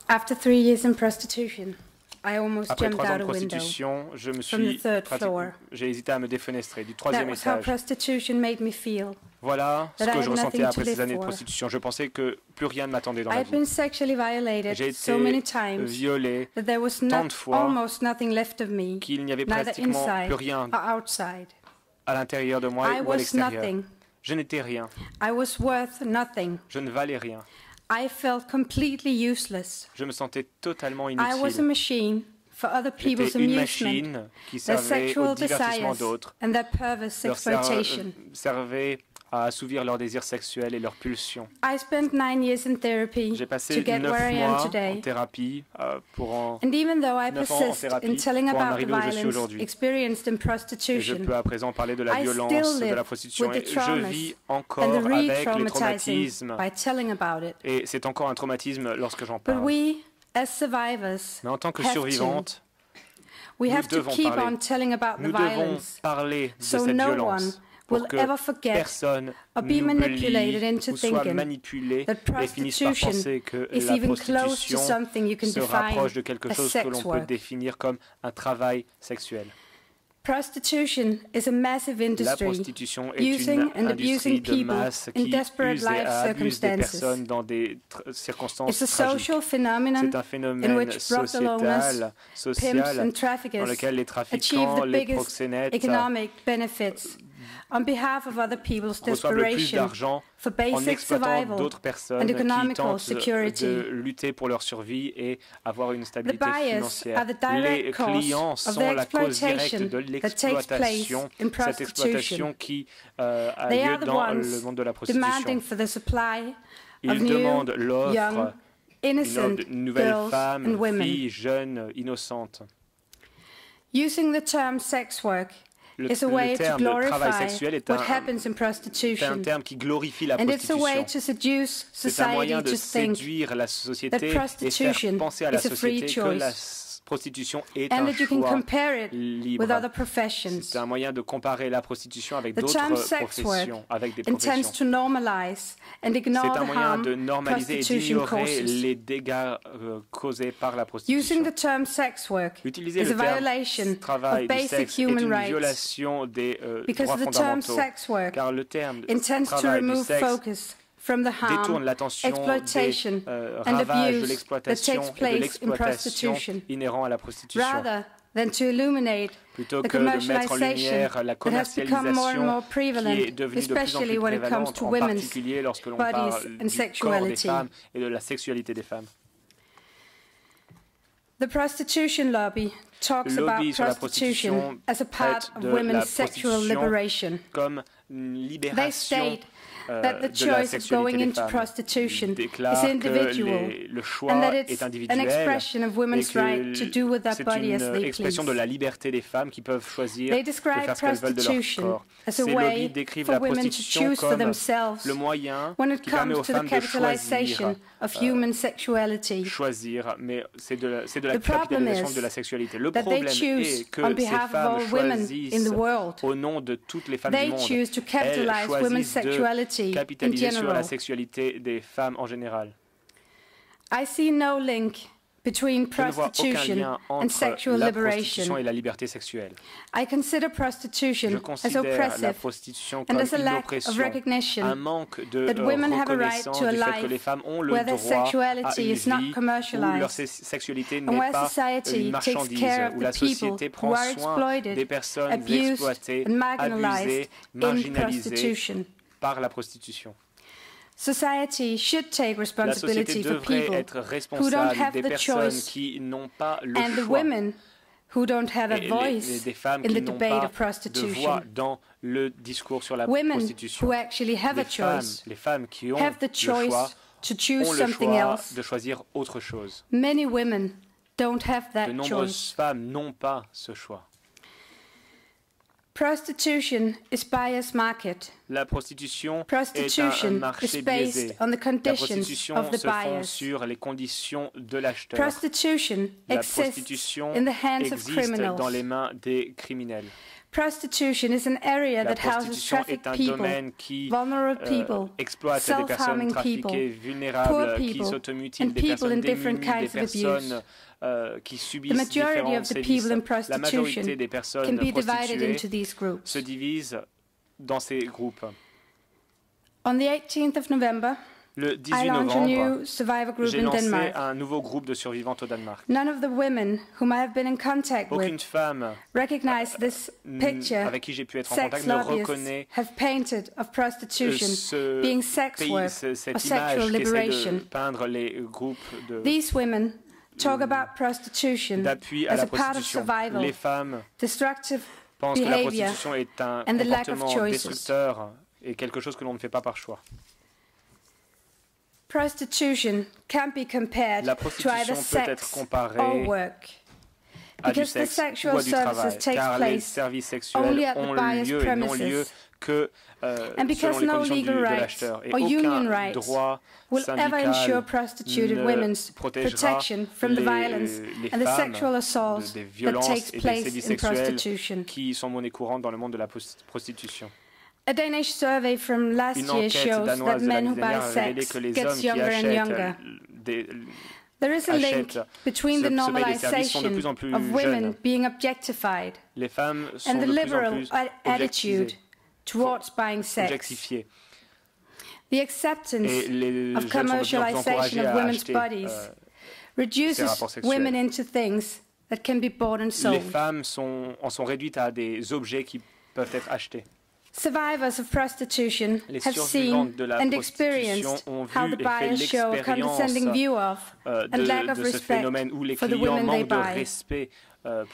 Speaker 5: After 3 years in prostitution, I almost
Speaker 4: Après
Speaker 5: jumped
Speaker 4: 3 ans
Speaker 5: out
Speaker 4: de
Speaker 5: a window
Speaker 4: prostitution, j'ai hésité à me défenestrer du 3e
Speaker 5: That was how
Speaker 4: étage.
Speaker 5: prostitution made me feel.
Speaker 4: Voilà ce
Speaker 5: That I
Speaker 4: que
Speaker 5: had
Speaker 4: je ressentais
Speaker 5: nothing to
Speaker 4: après ces
Speaker 5: live
Speaker 4: années de
Speaker 5: for.
Speaker 4: prostitution. Je pensais que plus rien ne m'attendait dans la
Speaker 5: I'd been
Speaker 4: vie.
Speaker 5: sexually violated
Speaker 4: J'ai
Speaker 5: so many
Speaker 4: été
Speaker 5: times
Speaker 4: violée
Speaker 5: that there was
Speaker 4: tant
Speaker 5: not
Speaker 4: de fois
Speaker 5: almost nothing left of me,
Speaker 4: qu'il n'y avait
Speaker 5: neither
Speaker 4: pratiquement
Speaker 5: inside
Speaker 4: plus rien
Speaker 5: or outside.
Speaker 4: à l'intérieur de moi
Speaker 5: I
Speaker 4: ou à
Speaker 5: was
Speaker 4: l'extérieur.
Speaker 5: nothing.
Speaker 4: Je n'étais rien.
Speaker 5: I was worth nothing.
Speaker 4: Je ne valais rien.
Speaker 5: I felt completely useless.
Speaker 4: Je me sentais totalement
Speaker 5: I was a
Speaker 4: inutile.
Speaker 5: machine for other people's
Speaker 4: J'étais une
Speaker 5: amusement,
Speaker 4: machine qui
Speaker 5: their
Speaker 4: servait au
Speaker 5: sexual
Speaker 4: divertissement
Speaker 5: desires,
Speaker 4: d'autres,
Speaker 5: and their perverse
Speaker 4: leur
Speaker 5: exploitation.
Speaker 4: servait à assouvir leurs désirs sexuels et leurs pulsions.
Speaker 5: J'ai
Speaker 4: passé 9 mois en thérapie pour en arriver où je suis aujourd'hui. Et je peux à présent parler de la violence, de la prostitution. Et je vis encore avec les traumatismes. Et c'est encore un traumatisme lorsque j'en parle. Mais en tant que survivante, nous devons parler de cette violence pour que personne n'oublie ou soit manipulé et finisse par penser que la prostitution se rapproche de quelque chose que l'on peut définir comme un travail sexuel. La prostitution est une industrie de masse qui use et abuse des personnes dans des circonstances tragiques. C'est un phénomène sociétal, social, dans lequel les trafiquants, les proxénètes reçoivent le plus d'argent en exploitant d'autres personnes qui tentent de lutter pour leur survie et avoir une stabilité financière. Les clients sont la cause directe de l'exploitation, cette exploitation qui a lieu dans le monde de la prostitution. Ils demandent l'offre de nouvelles femmes, filles, jeunes, innocentes. Le terme de travail sexuel est un terme qui glorifie la prostitution. C'est un moyen de séduire la société et faire penser à la société que la prostitution est un choix libre. C'est un moyen de comparer la prostitution avec d'autres professions, avec des professions. C'est un moyen de normaliser et d'ignorer les dégâts causés par la prostitution. Utiliser le terme travail du sexe est une violation des droits fondamentaux, car le terme travail du sexe détourne l'attention des ravages de l'exploitation et de l'exploitation inhérents à la prostitution. Plutôt que de mettre en lumière la commercialisation qui est devenue de plus en plus prévalente, en particulier lorsque l'on parle du corps des femmes et de la sexualité des femmes.
Speaker 5: The prostitution lobby talks about prostitution as a part of women's sexual liberation.
Speaker 4: Comme une libération
Speaker 5: that the choice of going into prostitution is individual and that it's an expression of women's right to do with their body as they please.
Speaker 4: C'est une expression de la liberté des femmes qui peuvent choisir de faire ce qu'elles veulent de leur corps. Ces lobbies décrivent la prostitution comme le moyen qui permet aux femmes de choisir, mais c'est de la capitalisation de la sexualité. Le problème est que ces femmes choisissent au nom de toutes les femmes du monde. Elles choisissent de capitaliser sur la sexualité des femmes en général.
Speaker 5: I see no link between prostitution and sexual liberation.
Speaker 4: Et la liberté sexuelle.
Speaker 5: I consider prostitution as oppressive and as a lack of recognition that women have a right to a life where their sexuality is not commercialized and where society takes care of the people who are exploited, abused and marginalized in prostitution.
Speaker 4: Par la prostitution.
Speaker 5: Society should take responsibility for people
Speaker 4: who don't have the choice
Speaker 5: and the women who don't have a voice in the debate of prostitution.
Speaker 4: Dans le discours sur la
Speaker 5: women
Speaker 4: prostitution.
Speaker 5: Who actually have a choice
Speaker 4: les femmes qui ont
Speaker 5: have the choice to choose
Speaker 4: ont
Speaker 5: something else.
Speaker 4: De choisir autre chose.
Speaker 5: Many women don't have that
Speaker 4: choice. De nombreuses femmes n'ont pas ce choix.
Speaker 5: Prostitution is biased market.
Speaker 4: La prostitution est un marché biaisé. La prostitution se fonde sur les conditions de l'acheteur. La prostitution existe dans les mains des criminels.
Speaker 5: Prostitution is an area that houses trafficked people, vulnerable people, self-harming people, poor people, and people in different kinds of abuse. The majority of the people in prostitution can be divided into these groups.
Speaker 4: Se divise dans ces groupes.
Speaker 5: On the 18th of November,
Speaker 4: le 18 novembre, j'ai lancé un nouveau groupe de survivantes au Danemark.
Speaker 5: None of the women whom I have been in contact
Speaker 4: Aucune femme
Speaker 5: recognize this picture
Speaker 4: avec qui j'ai pu être en contact ne reconnaît
Speaker 5: have painted of prostitution being sex work or sexual liberation.
Speaker 4: Peindre les groupes de
Speaker 5: These women talk about prostitution
Speaker 4: d'appui à la prostitution. Les femmes
Speaker 5: destructive
Speaker 4: pensent que la prostitution est un comportement destructeur et quelque chose que l'on ne fait pas par choix.
Speaker 5: Prostitution can be compared
Speaker 4: La
Speaker 5: to either
Speaker 4: prostitution peut être
Speaker 5: sex
Speaker 4: comparée
Speaker 5: or work.
Speaker 4: à du
Speaker 5: Because the
Speaker 4: sexe ou
Speaker 5: sexual
Speaker 4: à du travail,
Speaker 5: services take
Speaker 4: car les
Speaker 5: place
Speaker 4: services
Speaker 5: only
Speaker 4: sexuels
Speaker 5: at the
Speaker 4: ont
Speaker 5: buyer's
Speaker 4: lieu et n'ont lieu
Speaker 5: premises.
Speaker 4: que
Speaker 5: And because
Speaker 4: selon les
Speaker 5: no
Speaker 4: conditions
Speaker 5: legal
Speaker 4: de
Speaker 5: rights
Speaker 4: l'acheteur. Et
Speaker 5: or union
Speaker 4: aucun
Speaker 5: rights
Speaker 4: droit
Speaker 5: will ever ensure
Speaker 4: syndical
Speaker 5: prostituted
Speaker 4: ne
Speaker 5: women's
Speaker 4: protégera
Speaker 5: protection from the violence
Speaker 4: les
Speaker 5: and the
Speaker 4: femmes
Speaker 5: sexual assault
Speaker 4: des
Speaker 5: that
Speaker 4: violences
Speaker 5: takes
Speaker 4: et des
Speaker 5: place
Speaker 4: sévices
Speaker 5: in
Speaker 4: sexuels
Speaker 5: prostitution.
Speaker 4: qui sont monnaie courante dans le monde de la prostitution.
Speaker 5: A Danish survey from last
Speaker 4: Une
Speaker 5: year
Speaker 4: enquête
Speaker 5: shows that
Speaker 4: danoise de
Speaker 5: men
Speaker 4: l'année
Speaker 5: who buy
Speaker 4: dernière a révélé
Speaker 5: sex
Speaker 4: que les
Speaker 5: gets
Speaker 4: hommes qui
Speaker 5: younger and younger. There is a link between the normalization of women being objectified
Speaker 4: les femmes sont
Speaker 5: and the
Speaker 4: de plus en
Speaker 5: liberal
Speaker 4: plus
Speaker 5: attitude towards buying sex.
Speaker 4: objectifiées.
Speaker 5: The acceptance
Speaker 4: Et les
Speaker 5: of
Speaker 4: jeunes sont de plus en plus
Speaker 5: commercialization
Speaker 4: encouragés
Speaker 5: of
Speaker 4: à
Speaker 5: women's
Speaker 4: acheter
Speaker 5: bodies
Speaker 4: ces
Speaker 5: reduces
Speaker 4: rapports sexuels.
Speaker 5: women into things that can be bought and
Speaker 4: Les
Speaker 5: sold.
Speaker 4: femmes en sont réduites à des objets qui peuvent être achetés.
Speaker 5: Survivors of prostitution
Speaker 4: Les
Speaker 5: have seen
Speaker 4: survivantes de la
Speaker 5: and
Speaker 4: prostitution
Speaker 5: experienced
Speaker 4: ont
Speaker 5: how
Speaker 4: vu
Speaker 5: the
Speaker 4: et fait
Speaker 5: buyers show a condescending view of and lack of
Speaker 4: de ce
Speaker 5: respect
Speaker 4: phénomène où les
Speaker 5: for the
Speaker 4: clients
Speaker 5: women they
Speaker 4: manquent de
Speaker 5: buy.
Speaker 4: respect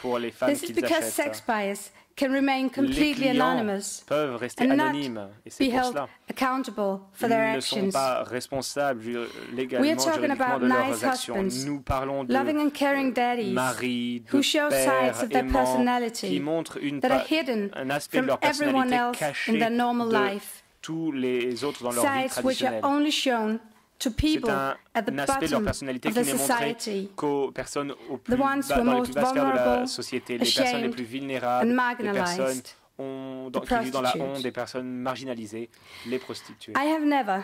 Speaker 4: pour les femmes
Speaker 5: This is
Speaker 4: qu'ils
Speaker 5: because
Speaker 4: achètent.
Speaker 5: sex buyers can remain
Speaker 4: Les
Speaker 5: completely
Speaker 4: clients
Speaker 5: anonymous
Speaker 4: peuvent rester
Speaker 5: and not
Speaker 4: anonymes et c'est
Speaker 5: be
Speaker 4: pour
Speaker 5: held
Speaker 4: cela.
Speaker 5: accountable for
Speaker 4: Ils
Speaker 5: their
Speaker 4: ne sont
Speaker 5: actions.
Speaker 4: pas responsables légalement,
Speaker 5: We are talking
Speaker 4: juridiquement
Speaker 5: about
Speaker 4: de leurs
Speaker 5: nice
Speaker 4: actions.
Speaker 5: husbands,
Speaker 4: Nous parlons de
Speaker 5: loving and caring daddies
Speaker 4: maris,
Speaker 5: who
Speaker 4: de
Speaker 5: show
Speaker 4: pères
Speaker 5: sides of their
Speaker 4: aimants
Speaker 5: personality
Speaker 4: qui montrent
Speaker 5: that are hidden
Speaker 4: un aspect de
Speaker 5: from
Speaker 4: leur
Speaker 5: everyone
Speaker 4: personnalité
Speaker 5: else
Speaker 4: caché
Speaker 5: in their normal
Speaker 4: de
Speaker 5: life.
Speaker 4: tous les autres dans leur vie
Speaker 5: Sides which are
Speaker 4: traditionnelle.
Speaker 5: only shown to
Speaker 4: C'est
Speaker 5: people at the
Speaker 4: un aspect de leur
Speaker 5: bottom
Speaker 4: personnalité
Speaker 5: of
Speaker 4: qui
Speaker 5: the
Speaker 4: n'est montré
Speaker 5: society,
Speaker 4: qu'aux personnes
Speaker 5: the ones who are
Speaker 4: dans les
Speaker 5: most
Speaker 4: plus basses sphères de la
Speaker 5: vulnerable,
Speaker 4: société, les personnes les
Speaker 5: ashamed,
Speaker 4: plus vulnérables,
Speaker 5: and
Speaker 4: les
Speaker 5: marginalized,
Speaker 4: personnes qui vivent dans la
Speaker 5: prostitutes.
Speaker 4: honte, des personnes marginalisées, les prostituées.
Speaker 5: I have never,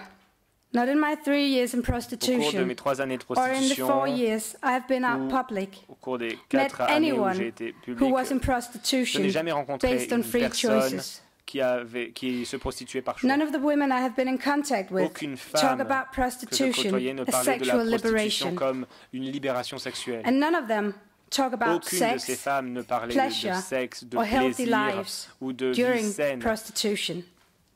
Speaker 5: not in my 3 years in
Speaker 4: Au cours de
Speaker 5: prostitution,
Speaker 4: mes 3 années de
Speaker 5: or in the
Speaker 4: prostitution,
Speaker 5: 4 years I have been out
Speaker 4: ou
Speaker 5: public,
Speaker 4: au cours des
Speaker 5: met
Speaker 4: 4 années où
Speaker 5: anyone
Speaker 4: j'ai été
Speaker 5: who
Speaker 4: public,
Speaker 5: was in
Speaker 4: je n'ai
Speaker 5: prostitution
Speaker 4: jamais rencontré
Speaker 5: based on
Speaker 4: une
Speaker 5: free
Speaker 4: personne
Speaker 5: choices.
Speaker 4: qui se prostituait par choix.
Speaker 5: None of the women I have been in contact with
Speaker 4: Aucune
Speaker 5: talk
Speaker 4: femme
Speaker 5: about
Speaker 4: que je
Speaker 5: prostitution
Speaker 4: côtoyais ne
Speaker 5: as
Speaker 4: parlait de la
Speaker 5: sexual
Speaker 4: prostitution
Speaker 5: liberation,
Speaker 4: comme une libération sexuelle.
Speaker 5: and none of them talk about
Speaker 4: Aucune de ces
Speaker 5: sex
Speaker 4: femmes ne parlait
Speaker 5: pleasure,
Speaker 4: de sexe, de
Speaker 5: or healthy
Speaker 4: plaisir
Speaker 5: lives
Speaker 4: ou de vie
Speaker 5: during
Speaker 4: saine
Speaker 5: prostitution.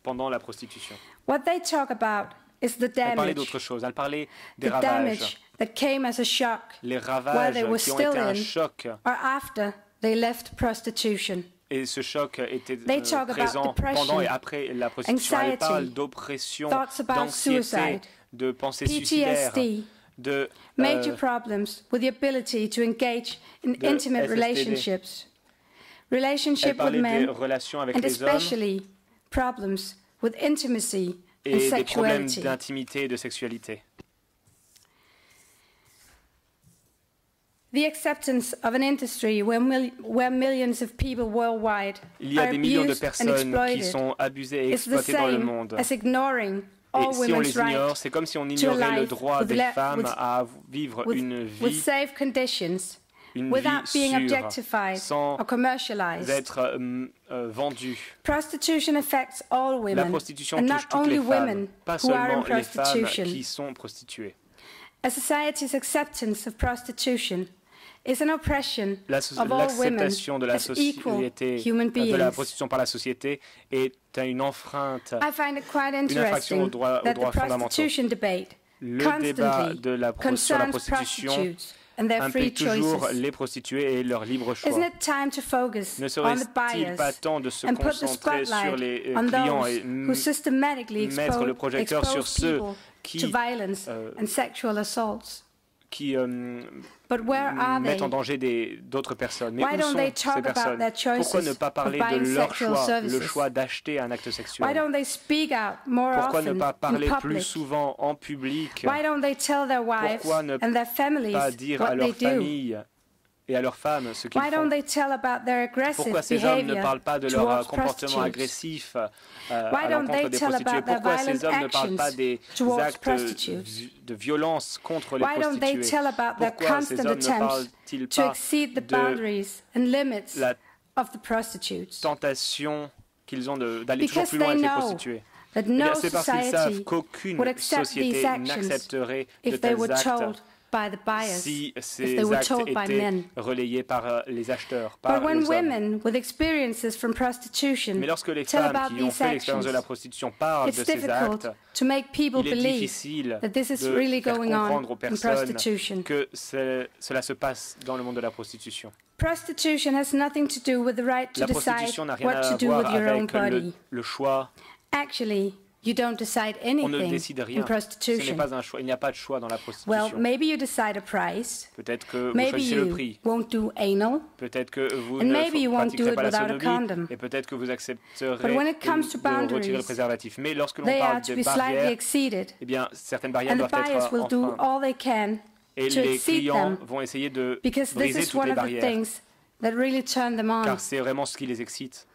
Speaker 4: pendant la prostitution.
Speaker 5: What they talk about is the
Speaker 4: Elle parlait
Speaker 5: damage,
Speaker 4: d'autre chose. Elle parlait des
Speaker 5: the
Speaker 4: ravages.
Speaker 5: damage that came as a shock
Speaker 4: Les
Speaker 5: while
Speaker 4: ravages
Speaker 5: they were
Speaker 4: qui ont
Speaker 5: still
Speaker 4: été un
Speaker 5: in
Speaker 4: choc.
Speaker 5: or after they left prostitution.
Speaker 4: Et ce choc était
Speaker 5: They talk about
Speaker 4: présent
Speaker 5: depression,
Speaker 4: pendant et après la prostitution. Elle
Speaker 5: anxiety,
Speaker 4: parle d'oppression,
Speaker 5: thoughts about
Speaker 4: d'anxiété,
Speaker 5: suicide,
Speaker 4: de pensées suicidaires,
Speaker 5: PTSD,
Speaker 4: de
Speaker 5: major problems with the ability to engage in
Speaker 4: de
Speaker 5: intimate
Speaker 4: SSTD.
Speaker 5: relationships,
Speaker 4: elle
Speaker 5: relationship with
Speaker 4: parlait des
Speaker 5: men,
Speaker 4: relations avec
Speaker 5: and
Speaker 4: les hommes
Speaker 5: especially problems with intimacy and
Speaker 4: et des problèmes
Speaker 5: sexuality.
Speaker 4: d'intimité et de sexualité.
Speaker 5: The acceptance of an industry where millions of people worldwide
Speaker 4: Il y a
Speaker 5: are
Speaker 4: des millions de
Speaker 5: abused and
Speaker 4: personnes qui
Speaker 5: exploited
Speaker 4: sont abusées et
Speaker 5: is the
Speaker 4: exploitées dans le
Speaker 5: same
Speaker 4: monde.
Speaker 5: as ignoring
Speaker 4: Et
Speaker 5: all
Speaker 4: si on
Speaker 5: women's
Speaker 4: les ignore,
Speaker 5: right
Speaker 4: c'est comme si on
Speaker 5: to a
Speaker 4: ignorait le
Speaker 5: life
Speaker 4: droit
Speaker 5: with
Speaker 4: des
Speaker 5: le-
Speaker 4: femmes
Speaker 5: with-
Speaker 4: à vivre une
Speaker 5: with
Speaker 4: vie,
Speaker 5: safe conditions
Speaker 4: une
Speaker 5: without
Speaker 4: vie
Speaker 5: being
Speaker 4: sûre,
Speaker 5: objectified
Speaker 4: sans
Speaker 5: or commercialized.
Speaker 4: être vendue.
Speaker 5: Prostitution affects all
Speaker 4: La
Speaker 5: women
Speaker 4: prostitution
Speaker 5: and
Speaker 4: touche
Speaker 5: not
Speaker 4: toutes
Speaker 5: only
Speaker 4: les femmes,
Speaker 5: women
Speaker 4: pas
Speaker 5: who are in
Speaker 4: seulement les femmes
Speaker 5: prostitution.
Speaker 4: qui sont prostituées.
Speaker 5: A society's acceptance of prostitution is an oppression of all women
Speaker 4: L'acceptation de la
Speaker 5: as equal
Speaker 4: société,
Speaker 5: human
Speaker 4: de la
Speaker 5: beings.
Speaker 4: prostitution par la société est une enfreinte,
Speaker 5: I find it quite
Speaker 4: infraction
Speaker 5: interesting
Speaker 4: aux droits
Speaker 5: that the
Speaker 4: fondamentaux.
Speaker 5: prostitution debate
Speaker 4: Le débat
Speaker 5: constantly
Speaker 4: sur la
Speaker 5: concerns
Speaker 4: prostitution
Speaker 5: prostitutes and their free
Speaker 4: implique toujours
Speaker 5: choices.
Speaker 4: les prostituées et leur libre choix.
Speaker 5: Isn't it time to focus
Speaker 4: Ne
Speaker 5: on the
Speaker 4: serait-il pas
Speaker 5: buyers
Speaker 4: temps de se
Speaker 5: and put the
Speaker 4: concentrer sur
Speaker 5: spotlight
Speaker 4: les
Speaker 5: on
Speaker 4: clients
Speaker 5: those
Speaker 4: et
Speaker 5: who systematically
Speaker 4: mettre le projecteur sur
Speaker 5: expose
Speaker 4: ceux
Speaker 5: people
Speaker 4: qui,
Speaker 5: to violence and sexual assaults?
Speaker 4: qui
Speaker 5: But where are
Speaker 4: mettent
Speaker 5: they?
Speaker 4: en danger d'autres personnes. Mais
Speaker 5: Why
Speaker 4: où
Speaker 5: don't
Speaker 4: sont
Speaker 5: they
Speaker 4: ces
Speaker 5: talk about
Speaker 4: personnes?
Speaker 5: their choices
Speaker 4: Pourquoi ne pas
Speaker 5: of
Speaker 4: parler
Speaker 5: buying
Speaker 4: de leur
Speaker 5: sexual
Speaker 4: choix,
Speaker 5: services?
Speaker 4: le choix d'acheter un acte
Speaker 5: Why
Speaker 4: sexuel?
Speaker 5: don't they speak out more
Speaker 4: Pourquoi
Speaker 5: often
Speaker 4: ne pas
Speaker 5: in
Speaker 4: parler plus
Speaker 5: public?
Speaker 4: souvent en public?
Speaker 5: Why don't they tell their wives
Speaker 4: Pourquoi ne
Speaker 5: and their families
Speaker 4: pas dire à
Speaker 5: what
Speaker 4: leur
Speaker 5: they do?
Speaker 4: famille et à leurs femmes ce qu'ils
Speaker 5: Why
Speaker 4: font?
Speaker 5: don't they tell about their aggressive
Speaker 4: Pourquoi ces hommes ne
Speaker 5: behavior
Speaker 4: parlent pas de leur
Speaker 5: towards
Speaker 4: comportement
Speaker 5: prostitutes?
Speaker 4: agressif
Speaker 5: Why
Speaker 4: à
Speaker 5: don't
Speaker 4: l'encontre
Speaker 5: they
Speaker 4: des
Speaker 5: tell
Speaker 4: prostituées?
Speaker 5: about their
Speaker 4: Pourquoi ces
Speaker 5: violent
Speaker 4: hommes ne parlent pas
Speaker 5: actions
Speaker 4: des
Speaker 5: towards
Speaker 4: actes
Speaker 5: prostitutes?
Speaker 4: de violence contre les
Speaker 5: Why don't they
Speaker 4: prostituées?
Speaker 5: tell about their
Speaker 4: Pourquoi ces
Speaker 5: constant
Speaker 4: hommes ne
Speaker 5: attempts
Speaker 4: parlent-ils
Speaker 5: to
Speaker 4: pas
Speaker 5: exceed the
Speaker 4: de
Speaker 5: boundaries and limits
Speaker 4: la
Speaker 5: of the prostitutes?
Speaker 4: tentation qu'ils ont d'aller toujours
Speaker 5: Because
Speaker 4: plus loin
Speaker 5: they
Speaker 4: avec les
Speaker 5: know
Speaker 4: prostituées?
Speaker 5: that
Speaker 4: Eh bien,
Speaker 5: no
Speaker 4: c'est parce qu'ils savent
Speaker 5: society
Speaker 4: qu'aucune
Speaker 5: would accept
Speaker 4: société
Speaker 5: these actions
Speaker 4: n'accepterait de
Speaker 5: if they were
Speaker 4: tels
Speaker 5: told
Speaker 4: actes
Speaker 5: by the buyers,
Speaker 4: si
Speaker 5: if
Speaker 4: ces
Speaker 5: they were
Speaker 4: actes
Speaker 5: told by
Speaker 4: étaient
Speaker 5: men.
Speaker 4: relayés par les acheteurs, par
Speaker 5: But when
Speaker 4: les hommes.
Speaker 5: women with experiences from prostitution
Speaker 4: Mais lorsque les
Speaker 5: tell
Speaker 4: femmes
Speaker 5: about
Speaker 4: qui ont
Speaker 5: these
Speaker 4: fait l'expérience
Speaker 5: actions,
Speaker 4: de la prostitution parlent
Speaker 5: it's
Speaker 4: de ces
Speaker 5: difficult
Speaker 4: actes,
Speaker 5: to make people
Speaker 4: il est
Speaker 5: believe
Speaker 4: difficile
Speaker 5: that this is
Speaker 4: de
Speaker 5: really
Speaker 4: faire
Speaker 5: going on
Speaker 4: comprendre aux
Speaker 5: in
Speaker 4: personnes
Speaker 5: prostitution.
Speaker 4: que cela se passe dans le monde de la prostitution.
Speaker 5: Prostitution has nothing to do with the right to
Speaker 4: La
Speaker 5: decide
Speaker 4: prostitution n'a rien
Speaker 5: what to
Speaker 4: à
Speaker 5: do with
Speaker 4: voir
Speaker 5: your own
Speaker 4: avec
Speaker 5: body.
Speaker 4: le choix
Speaker 5: Actually, you don't decide anything.
Speaker 4: On ne décide rien.
Speaker 5: In prostitution.
Speaker 4: Ce n'est pas un choix. Il n'y a pas de choix dans la prostitution.
Speaker 5: Well, maybe you decide a price.
Speaker 4: Peut-être que vous choisissez le prix.
Speaker 5: Won't do anal.
Speaker 4: Peut-être que vous
Speaker 5: And
Speaker 4: ne pratiquerez pas la
Speaker 5: sodomie.
Speaker 4: Et peut-être que vous accepterez
Speaker 5: de
Speaker 4: retirer le préservatif. Mais lorsque l'on parle des barrières, eh bien, certaines barrières doivent être enfreintes. Et les clients vont essayer de briser toutes les barrières. Car c'est vraiment ce qui les excite.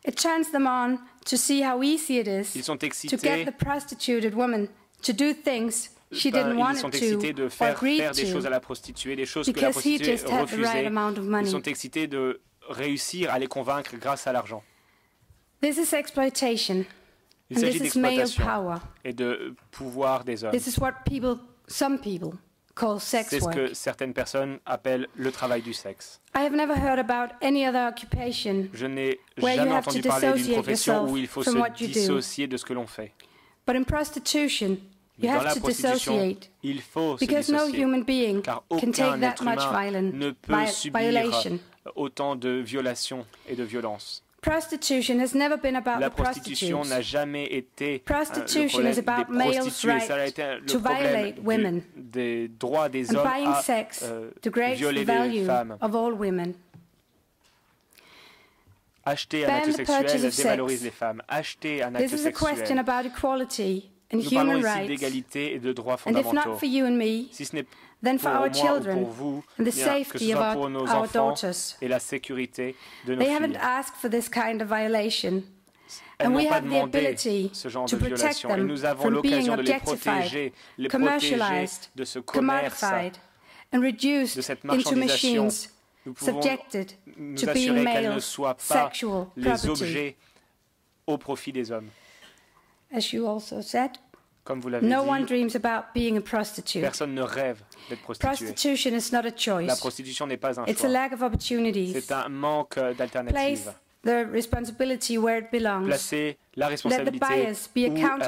Speaker 5: It turns them on to see how easy it is
Speaker 4: Ils sont excités.
Speaker 5: to get the prostituted woman to do things she didn't want
Speaker 4: Ils sont excités de faire des choses à la prostituée, des choses que la prostituée refusait. Ils sont excités de réussir à les convaincre grâce à l'argent.
Speaker 5: This is exploitation.
Speaker 4: Il s'agit d'exploitation et de pouvoir des hommes.
Speaker 5: This is what some people call sex
Speaker 4: C'est ce
Speaker 5: work.
Speaker 4: que certaines personnes appellent le travail du sexe.
Speaker 5: I have never heard about any other occupation
Speaker 4: Je n'ai jamais entendu parler d'une profession où il faut se dissocier de ce que l'on fait.
Speaker 5: But in prostitution,
Speaker 4: Mais dans la prostitution, il faut se dissocier, car aucun être humain ne peut subir autant de violations et de violences. La prostitution n'a jamais été le problème des prostituées, ça a été le problème des droits des hommes à violer les femmes. Acheter un acte sexuel dévalorise les femmes. Acheter un acte sexuel. Nous parlons ici d'égalité et de droits fondamentaux. Si ce n'est pour moi ou pour vous, que ce soit pour nos enfants et la sécurité de nos filles. Elles n'ont pas demandé ce genre de violation et nous avons l'occasion de les protéger de ce commerce, de cette marchandisation. Nous pouvons nous assurer qu'elles ne soient pas les objets au profit des hommes. Comme vous l'avez dit, personne ne rêve d'être prostituée. La prostitution n'est pas un choix. C'est un manque d'alternatives. Placez la responsabilité où elle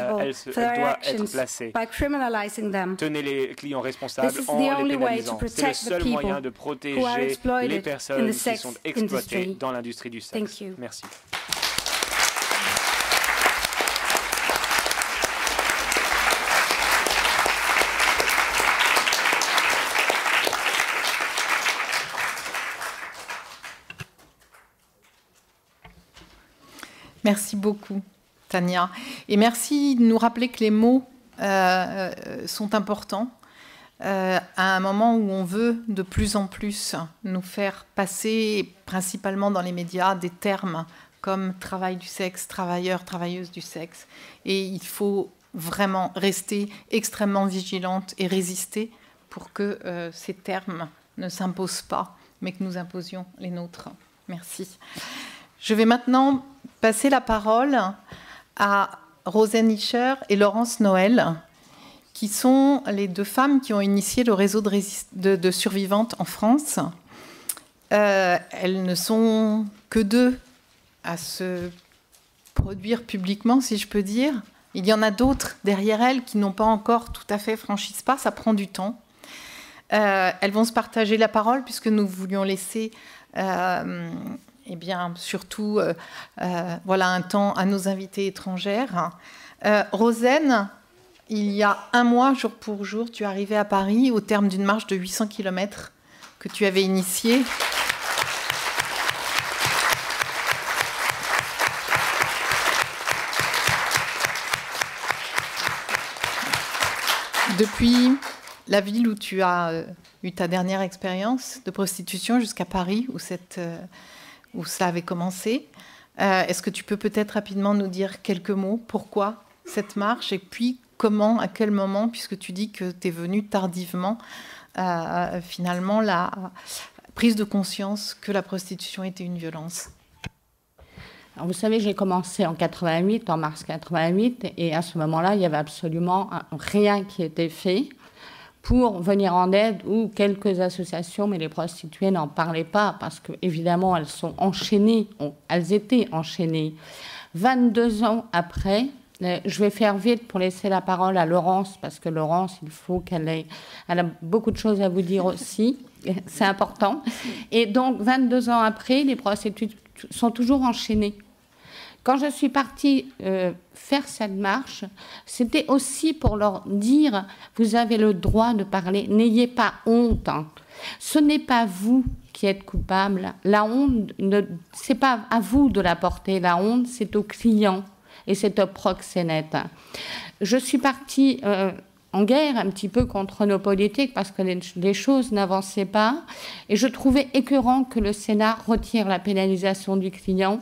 Speaker 4: doit être placée. Tenez les clients responsables en les pénalisant. C'est le seul moyen de protéger les personnes qui sont exploitées dans l'industrie du sexe. Merci.
Speaker 1: Merci beaucoup, Tania. Et merci de nous rappeler que les mots sont importants à un moment où on veut de plus en plus nous faire passer, principalement dans les médias, des termes comme travail du sexe, travailleur, travailleuse du sexe. Et il faut vraiment rester extrêmement vigilante et résister pour que ces termes ne s'imposent pas, mais que nous imposions les nôtres. Merci. Je vais maintenant passer la parole à Rosen Ischer et Laurence Noël, qui sont les deux femmes qui ont initié le réseau de survivantes en France. Elles ne sont que deux à se produire publiquement, si je peux dire. Il y en a d'autres derrière elles qui n'ont pas encore tout à fait franchi ce pas, ça prend du temps. Elles vont se partager la parole puisque nous voulions laisser... Eh bien, surtout, voilà un temps à nos invités étrangères. Rosen, il y a un mois, jour pour jour, tu es arrivée à Paris au terme d'une marche de 800 km que tu avais initiée. Depuis la ville où tu as eu ta dernière expérience de prostitution jusqu'à Paris, où ça avait commencé. Est-ce que tu peux peut-être rapidement nous dire quelques mots? Pourquoi cette marche? Et puis, comment, à quel moment, puisque tu dis que tu es venue tardivement, finalement, la prise de conscience que la prostitution était une violence?
Speaker 6: Alors, vous savez, j'ai commencé en 88, en mars 88, et à ce moment-là, il n'y avait absolument rien qui était fait pour venir en aide, ou quelques associations, mais les prostituées n'en parlaient pas parce qu'évidemment, elles sont enchaînées, elles étaient enchaînées. 22 ans après, je vais faire vite pour laisser la parole à Laurence, parce que Laurence, il faut elle a beaucoup de choses à vous dire aussi, c'est important. Et donc, 22 ans après, les prostituées sont toujours enchaînées. quand je suis partie faire cette marche, c'était aussi pour leur dire, vous avez le droit de parler, n'ayez pas honte. Ce n'est pas vous qui êtes coupable. La honte, c'est pas à vous de la porter. La honte, c'est au client et c'est au proxénète. Je suis partie en guerre un petit peu contre nos politiques parce que les choses n'avançaient pas. Et je trouvais écœurant que le Sénat retire la pénalisation du client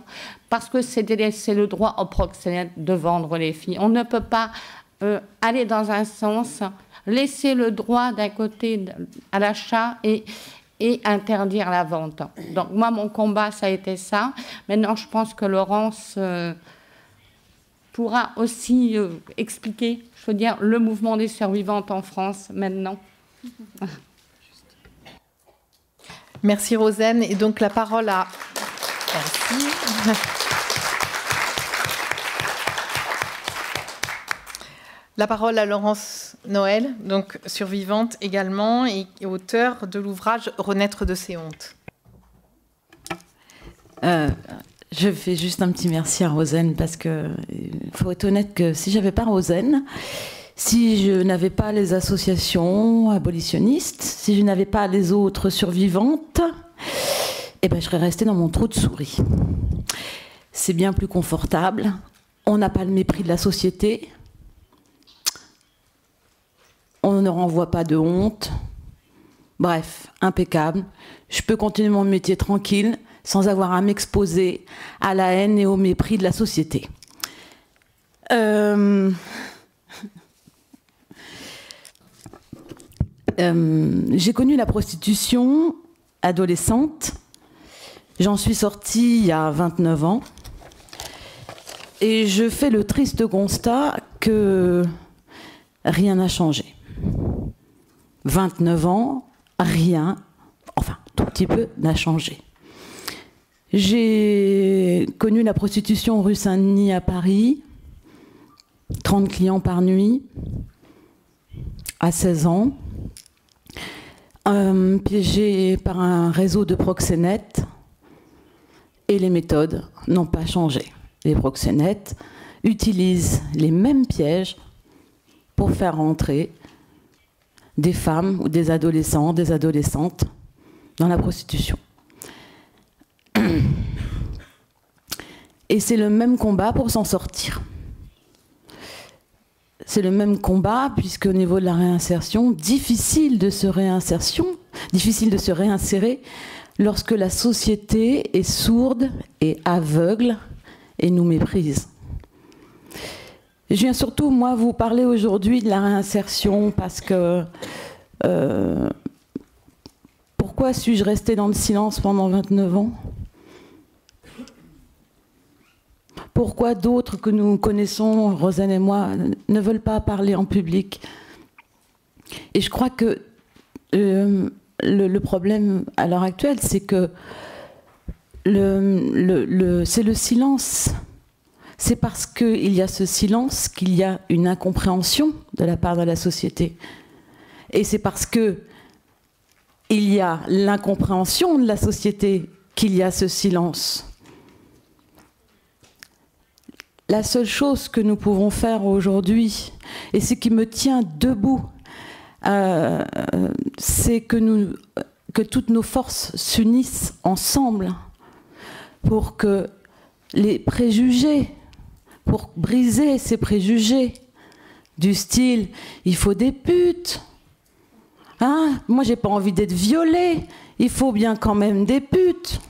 Speaker 6: parce que c'est le droit au proxénète de vendre les filles. On ne peut pas aller dans un sens, laisser le droit d'un côté à l'achat et interdire la vente. Donc moi, mon combat, ça a été ça. Maintenant, je pense que Laurence pourra aussi expliquer, je veux dire, le mouvement des survivantes en France maintenant.
Speaker 1: Merci Rosen. Et donc la parole à... Merci. La parole à Laurence Noël, donc survivante également et auteure de l'ouvrage Renaître de ses hontes.
Speaker 7: Je fais juste un petit merci à Rosen parce que faut être honnête que si j'avais pas Rosen, si je n'avais pas les associations abolitionnistes, si je n'avais pas les autres survivantes, eh ben je serais restée dans mon trou de souris. C'est bien plus confortable. On n'a pas le mépris de la société. On ne renvoie pas de honte. Bref, impeccable. Je peux continuer mon métier tranquille, sans avoir à m'exposer à la haine et au mépris de la société. J'ai connu la prostitution adolescente. J'en suis sortie il y a 29 ans. Et je fais le triste constat que rien n'a changé. 29 ans, rien, enfin, tout petit peu, n'a changé. J'ai connu la prostitution rue Saint-Denis à Paris, 30 clients par nuit, à 16 ans, piégé par un réseau de proxénètes, et les méthodes n'ont pas changé. Les proxénètes utilisent les mêmes pièges pour faire rentrer des femmes ou des adolescents, des adolescentes dans la prostitution. Et c'est le même combat pour s'en sortir. C'est le même combat puisqu'au niveau de la réinsertion, difficile de se réinsérer lorsque la société est sourde et aveugle et nous méprise. Je viens surtout, moi, vous parler aujourd'hui de la réinsertion parce que pourquoi suis-je restée dans le silence pendant 29 ans ? Pourquoi d'autres que nous connaissons, Rosen et moi, ne veulent pas parler en public ? Et je crois que le problème à l'heure actuelle, c'est que c'est le silence. C'est parce qu'il y a ce silence qu'il y a une incompréhension de la part de la société. Et c'est parce qu'il y a l'incompréhension de la société qu'il y a ce silence. La seule chose que nous pouvons faire aujourd'hui, et ce qui me tient debout, c'est que toutes nos forces s'unissent ensemble pour que les préjugés, pour briser ces préjugés du style « il faut des putes ». Hein, moi, j'ai pas envie d'être violée. Il faut bien quand même des putes.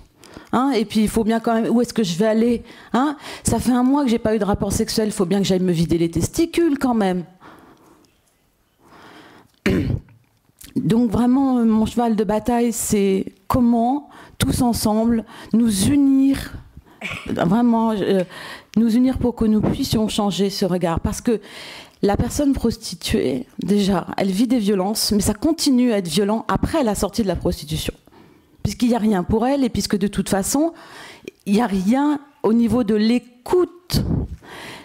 Speaker 7: Hein, et puis, il faut bien quand même... Où est-ce que je vais aller, hein? Ça fait un mois que j'ai pas eu de rapport sexuel. Il faut bien que j'aille me vider les testicules quand même. Donc, vraiment, mon cheval de bataille, c'est comment, tous ensemble, nous unir... Vraiment, nous unir pour que nous puissions changer ce regard. Parce que la personne prostituée, déjà, elle vit des violences, mais ça continue à être violent après la sortie de la prostitution. Puisqu'il n'y a rien pour elle, et puisque de toute façon, il n'y a rien au niveau de l'écoute.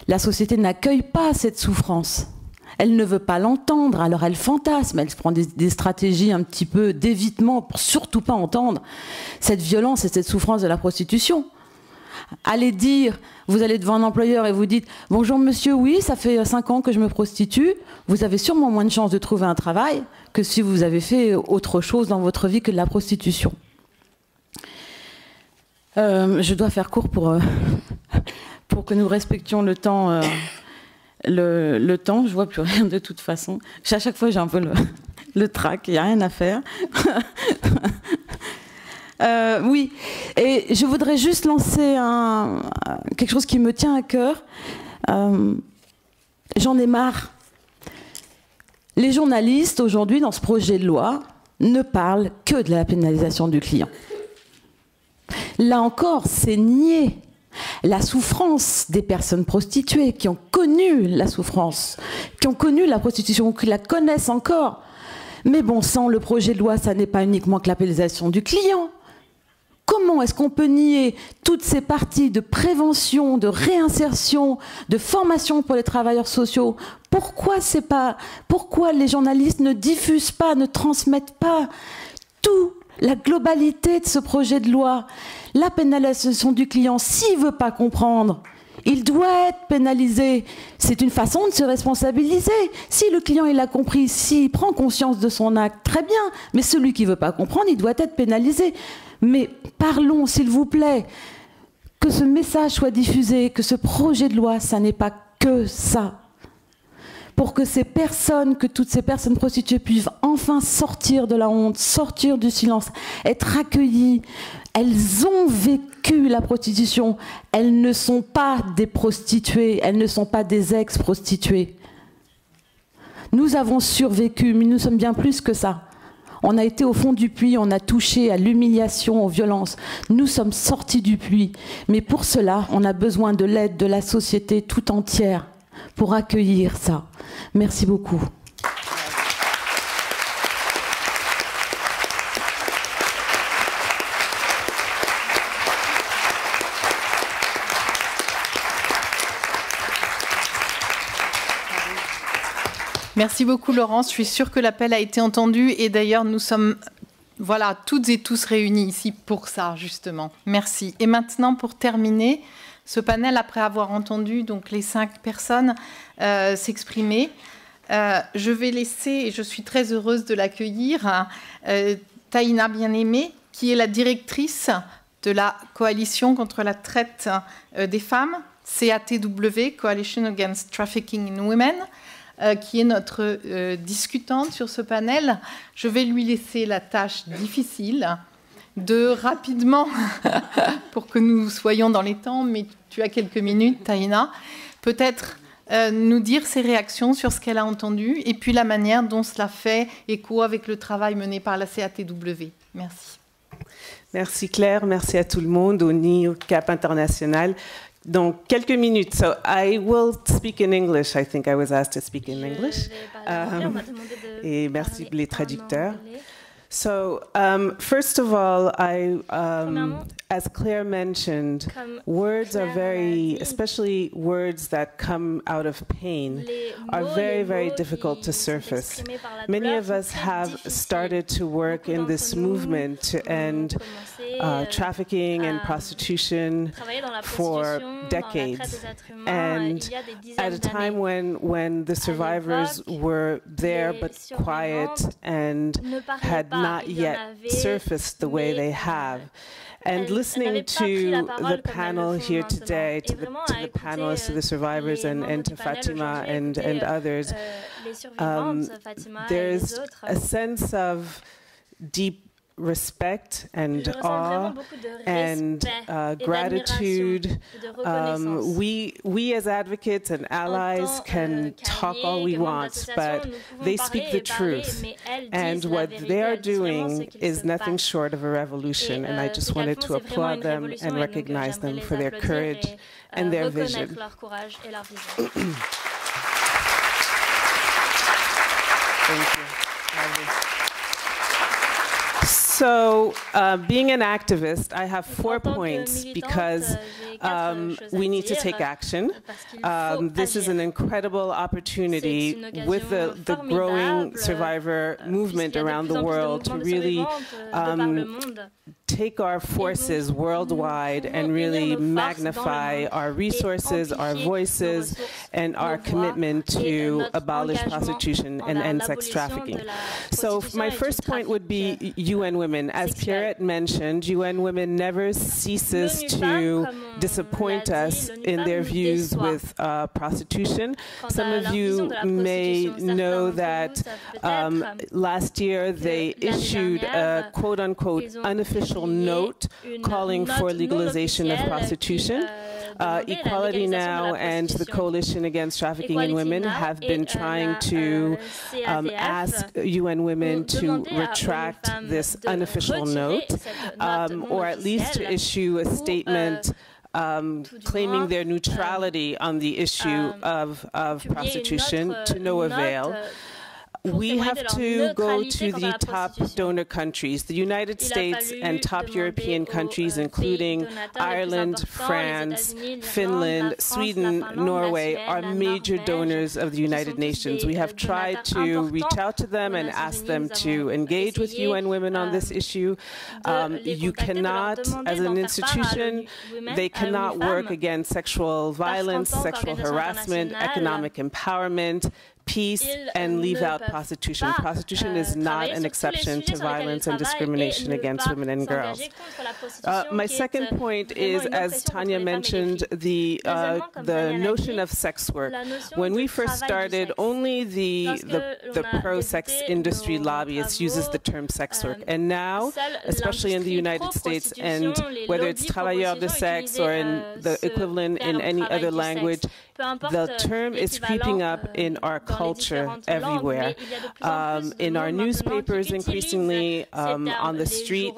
Speaker 7: La société n'accueille pas cette souffrance. Elle ne veut pas l'entendre, alors elle fantasme, elle prend des stratégies un petit peu d'évitement pour surtout pas entendre cette violence et cette souffrance de la prostitution. aller dire, vous allez devant un employeur et vous dites « Bonjour monsieur, oui, ça fait 5 ans que je me prostitue », vous avez sûrement moins de chances de trouver un travail que si vous avez fait autre chose dans votre vie que de la prostitution. Je dois faire court pour que nous respections le temps. Le temps, je vois plus rien de toute façon. À chaque fois, j'ai un peu le trac, il n'y a rien à faire. Oui, et je voudrais juste lancer quelque chose qui me tient à cœur. J'en ai marre. Les journalistes, aujourd'hui, dans ce projet de loi, ne parlent que de la pénalisation du client. Là encore, c'est nier la souffrance des personnes prostituées qui ont connu la souffrance, qui ont connu la prostitution, ou qui la connaissent encore. Mais bon sang, le projet de loi, ça n'est pas uniquement que la pénalisation du client. Comment est-ce qu'on peut nier toutes ces parties de prévention, de réinsertion, de formation pour les travailleurs sociaux? Pourquoi les journalistes ne diffusent pas, ne transmettent pas toute la globalité de ce projet de loi? La pénalisation du client, s'il ne veut pas comprendre, il doit être pénalisé. C'est une façon de se responsabiliser. Si le client il a compris, s'il prend conscience de son acte, très bien. Mais celui qui ne veut pas comprendre, il doit être pénalisé. Mais parlons, s'il vous plaît, que ce message soit diffusé, que ce projet de loi, ça n'est pas que ça. Pour que toutes ces personnes prostituées puissent enfin sortir de la honte, sortir du silence, être accueillies. Elles ont vécu la prostitution. Elles ne sont pas des prostituées, elles ne sont pas des ex-prostituées. Nous avons survécu, mais nous sommes bien plus que ça. On a été au fond du puits, on a touché à l'humiliation, aux violences. Nous sommes sortis du puits. Mais pour cela, on a besoin de l'aide de la société tout entière pour accueillir ça. Merci beaucoup.
Speaker 1: Merci beaucoup Laurence, je suis sûre que l'appel a été entendu et d'ailleurs nous sommes toutes et tous réunis ici pour ça justement. Merci. Et maintenant pour terminer ce panel, après avoir entendu donc, les 5 personnes s'exprimer, je vais laisser, et je suis très heureuse de l'accueillir, Taïna Bien-Aimée, qui est la directrice de la coalition contre la traite des femmes, CATW, Coalition Against Trafficking in Women, qui est notre discutante sur ce panel. Je vais lui laisser la tâche difficile de rapidement, pour que nous soyons dans les temps, mais tu as quelques minutes, Taïna, peut-être nous dire ses réactions sur ce qu'elle a entendu et puis la manière dont cela fait écho avec le travail mené par la CATW. Merci.
Speaker 8: Merci Claire, merci à tout le monde, au NI, au CAP International. Donc, quelques minutes. So, I will speak in English. I think I was asked to speak in English. Et merci les traducteurs. So, first of all, as Claire mentioned, words are especially words that come out of pain, are very, very difficult to surface. Many of us have started to work in this movement to end trafficking and prostitution for decades. And at a time when the survivors were there but quiet and had not yet surfaced the way they have. And listening to the panel here today, to the panelists, to the survivors, and to Fatima and others, there's a sense of deep respect and awe and gratitude. We as advocates and allies can talk all we want, but they speak the truth. And what they are doing is nothing short of a revolution. And I just wanted to applaud them and recognize them for their courage and their vision. Thank you. So, being an activist, I have 4 points because we need to take action. This is an incredible opportunity with the growing survivor movement around the world to really take our forces worldwide and really magnify our resources, our voices, and our commitment to abolish prostitution and end sex trafficking. So my first point would be UN Women. As Pierrette mentioned, UN Women never ceases to disappoint us in their views with prostitution. Some of you may know that last year they issued a quote-unquote unofficial note calling for legalization of prostitution. Equality Now and the Coalition Against Trafficking in Women have been trying to ask UN Women to retract this unofficial note, or at least to issue a statement claiming their neutrality on the issue of prostitution, to no avail. We have to go to the top donor countries, the United States and top European countries, including Ireland, France, Finland, Sweden, Norway, are major donors of the United Nations. We have tried to reach out to them and ask them to engage with UN Women on this issue. You cannot, as an institution, they cannot work against sexual violence, sexual harassment, economic empowerment, peace, and leave out prostitution. Prostitution is not an exception to violence and discrimination against women and girls. My second point is, as Tanya mentioned, the notion of sex work. When we first started, only the pro-sex industry lobbyists uses the term sex work. And now, especially in the United States, and whether it's travailleurs de sexe or in the equivalent in any other language, the term is creeping up in our culture everywhere. In our newspapers, increasingly, on the street,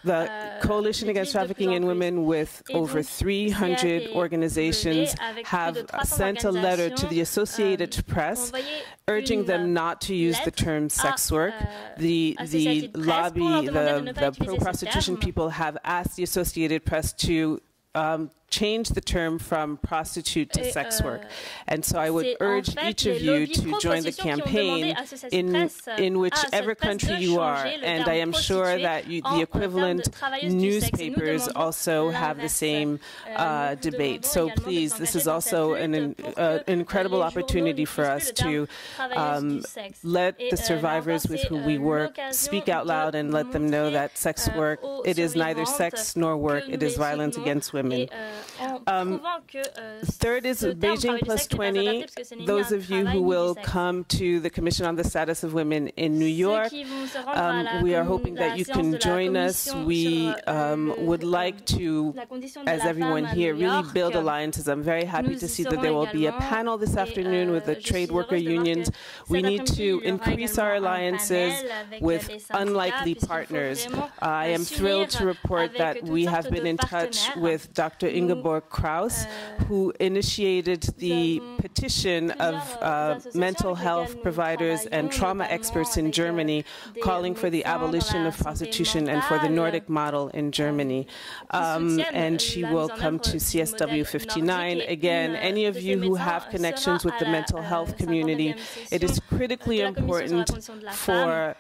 Speaker 8: the Coalition Against Trafficking in Women, with over 300 organizations, have sent a letter to the Associated Press urging them not to use the term sex work. The lobby, the pro-prostitution people have asked the Associated Press to change the term from prostitute to sex work. And so I would urge each of you to join the campaign in whichever country you are. And I am sure that the equivalent newspapers also have the same debate. So please, this is also an incredible opportunity for us to let the survivors with whom we work speak out loud and let them know that sex work, it is neither sex nor work, it is violence against women. Third is Beijing Plus 20. Those of you who will come to the Commission on the Status of Women in New York, we are hoping that you can join us. We would like to, as everyone here, really build alliances. I'm very happy to see that there will be a panel this afternoon with the trade worker unions. We need to increase our alliances with unlikely partners. I am thrilled to report that we have been in touch with Dr. Ingeborg Kraus, who initiated the petition of mental health providers and trauma experts in Germany calling for the abolition of prostitution and for the Nordic model in Germany. And she will come to CSW 59. Again, any of you who have connections with the mental health community, it is critically important for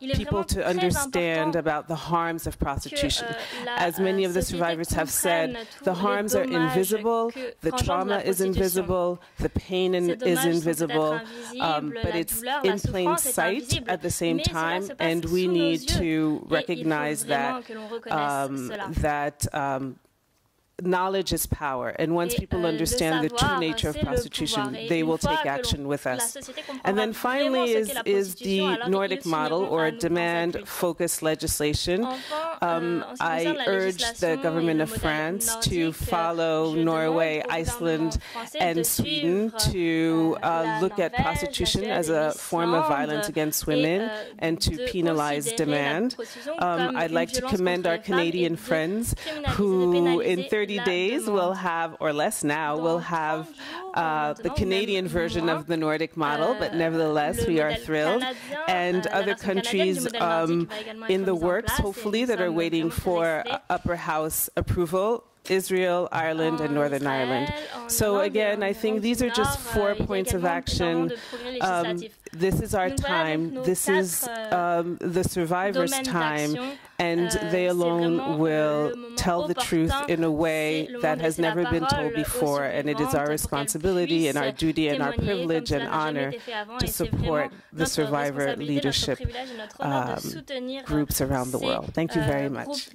Speaker 8: people to understand about the harms of prostitution. As many of the survivors have said, the harms are invisible, the trauma is invisible, the pain is invisible, but it's in plain sight at the same time, and we need to recognize that knowledge is power, and once people understand the true nature of prostitution, they will take action with us. And then finally is the Nordic model, or demand-focused legislation. I urge the government of France to follow Norway, Iceland, and Sweden to look at prostitution as a form of violence against women and to penalize demand. I'd like to commend our Canadian friends who in 30 days will have, or less now, will have the Canadian version of the Nordic model, but nevertheless we are thrilled. And other countries in the works, hopefully, that are waiting for upper house approval. Israel, Ireland, and Northern Ireland. So again, I think these are just 4 points of action. This is our time. This is the survivors' time, and they alone will tell the truth in a way that has never been told before, and it is our responsibility and our duty and our privilege and honor to support the survivor leadership groups around the world. Thank you very much.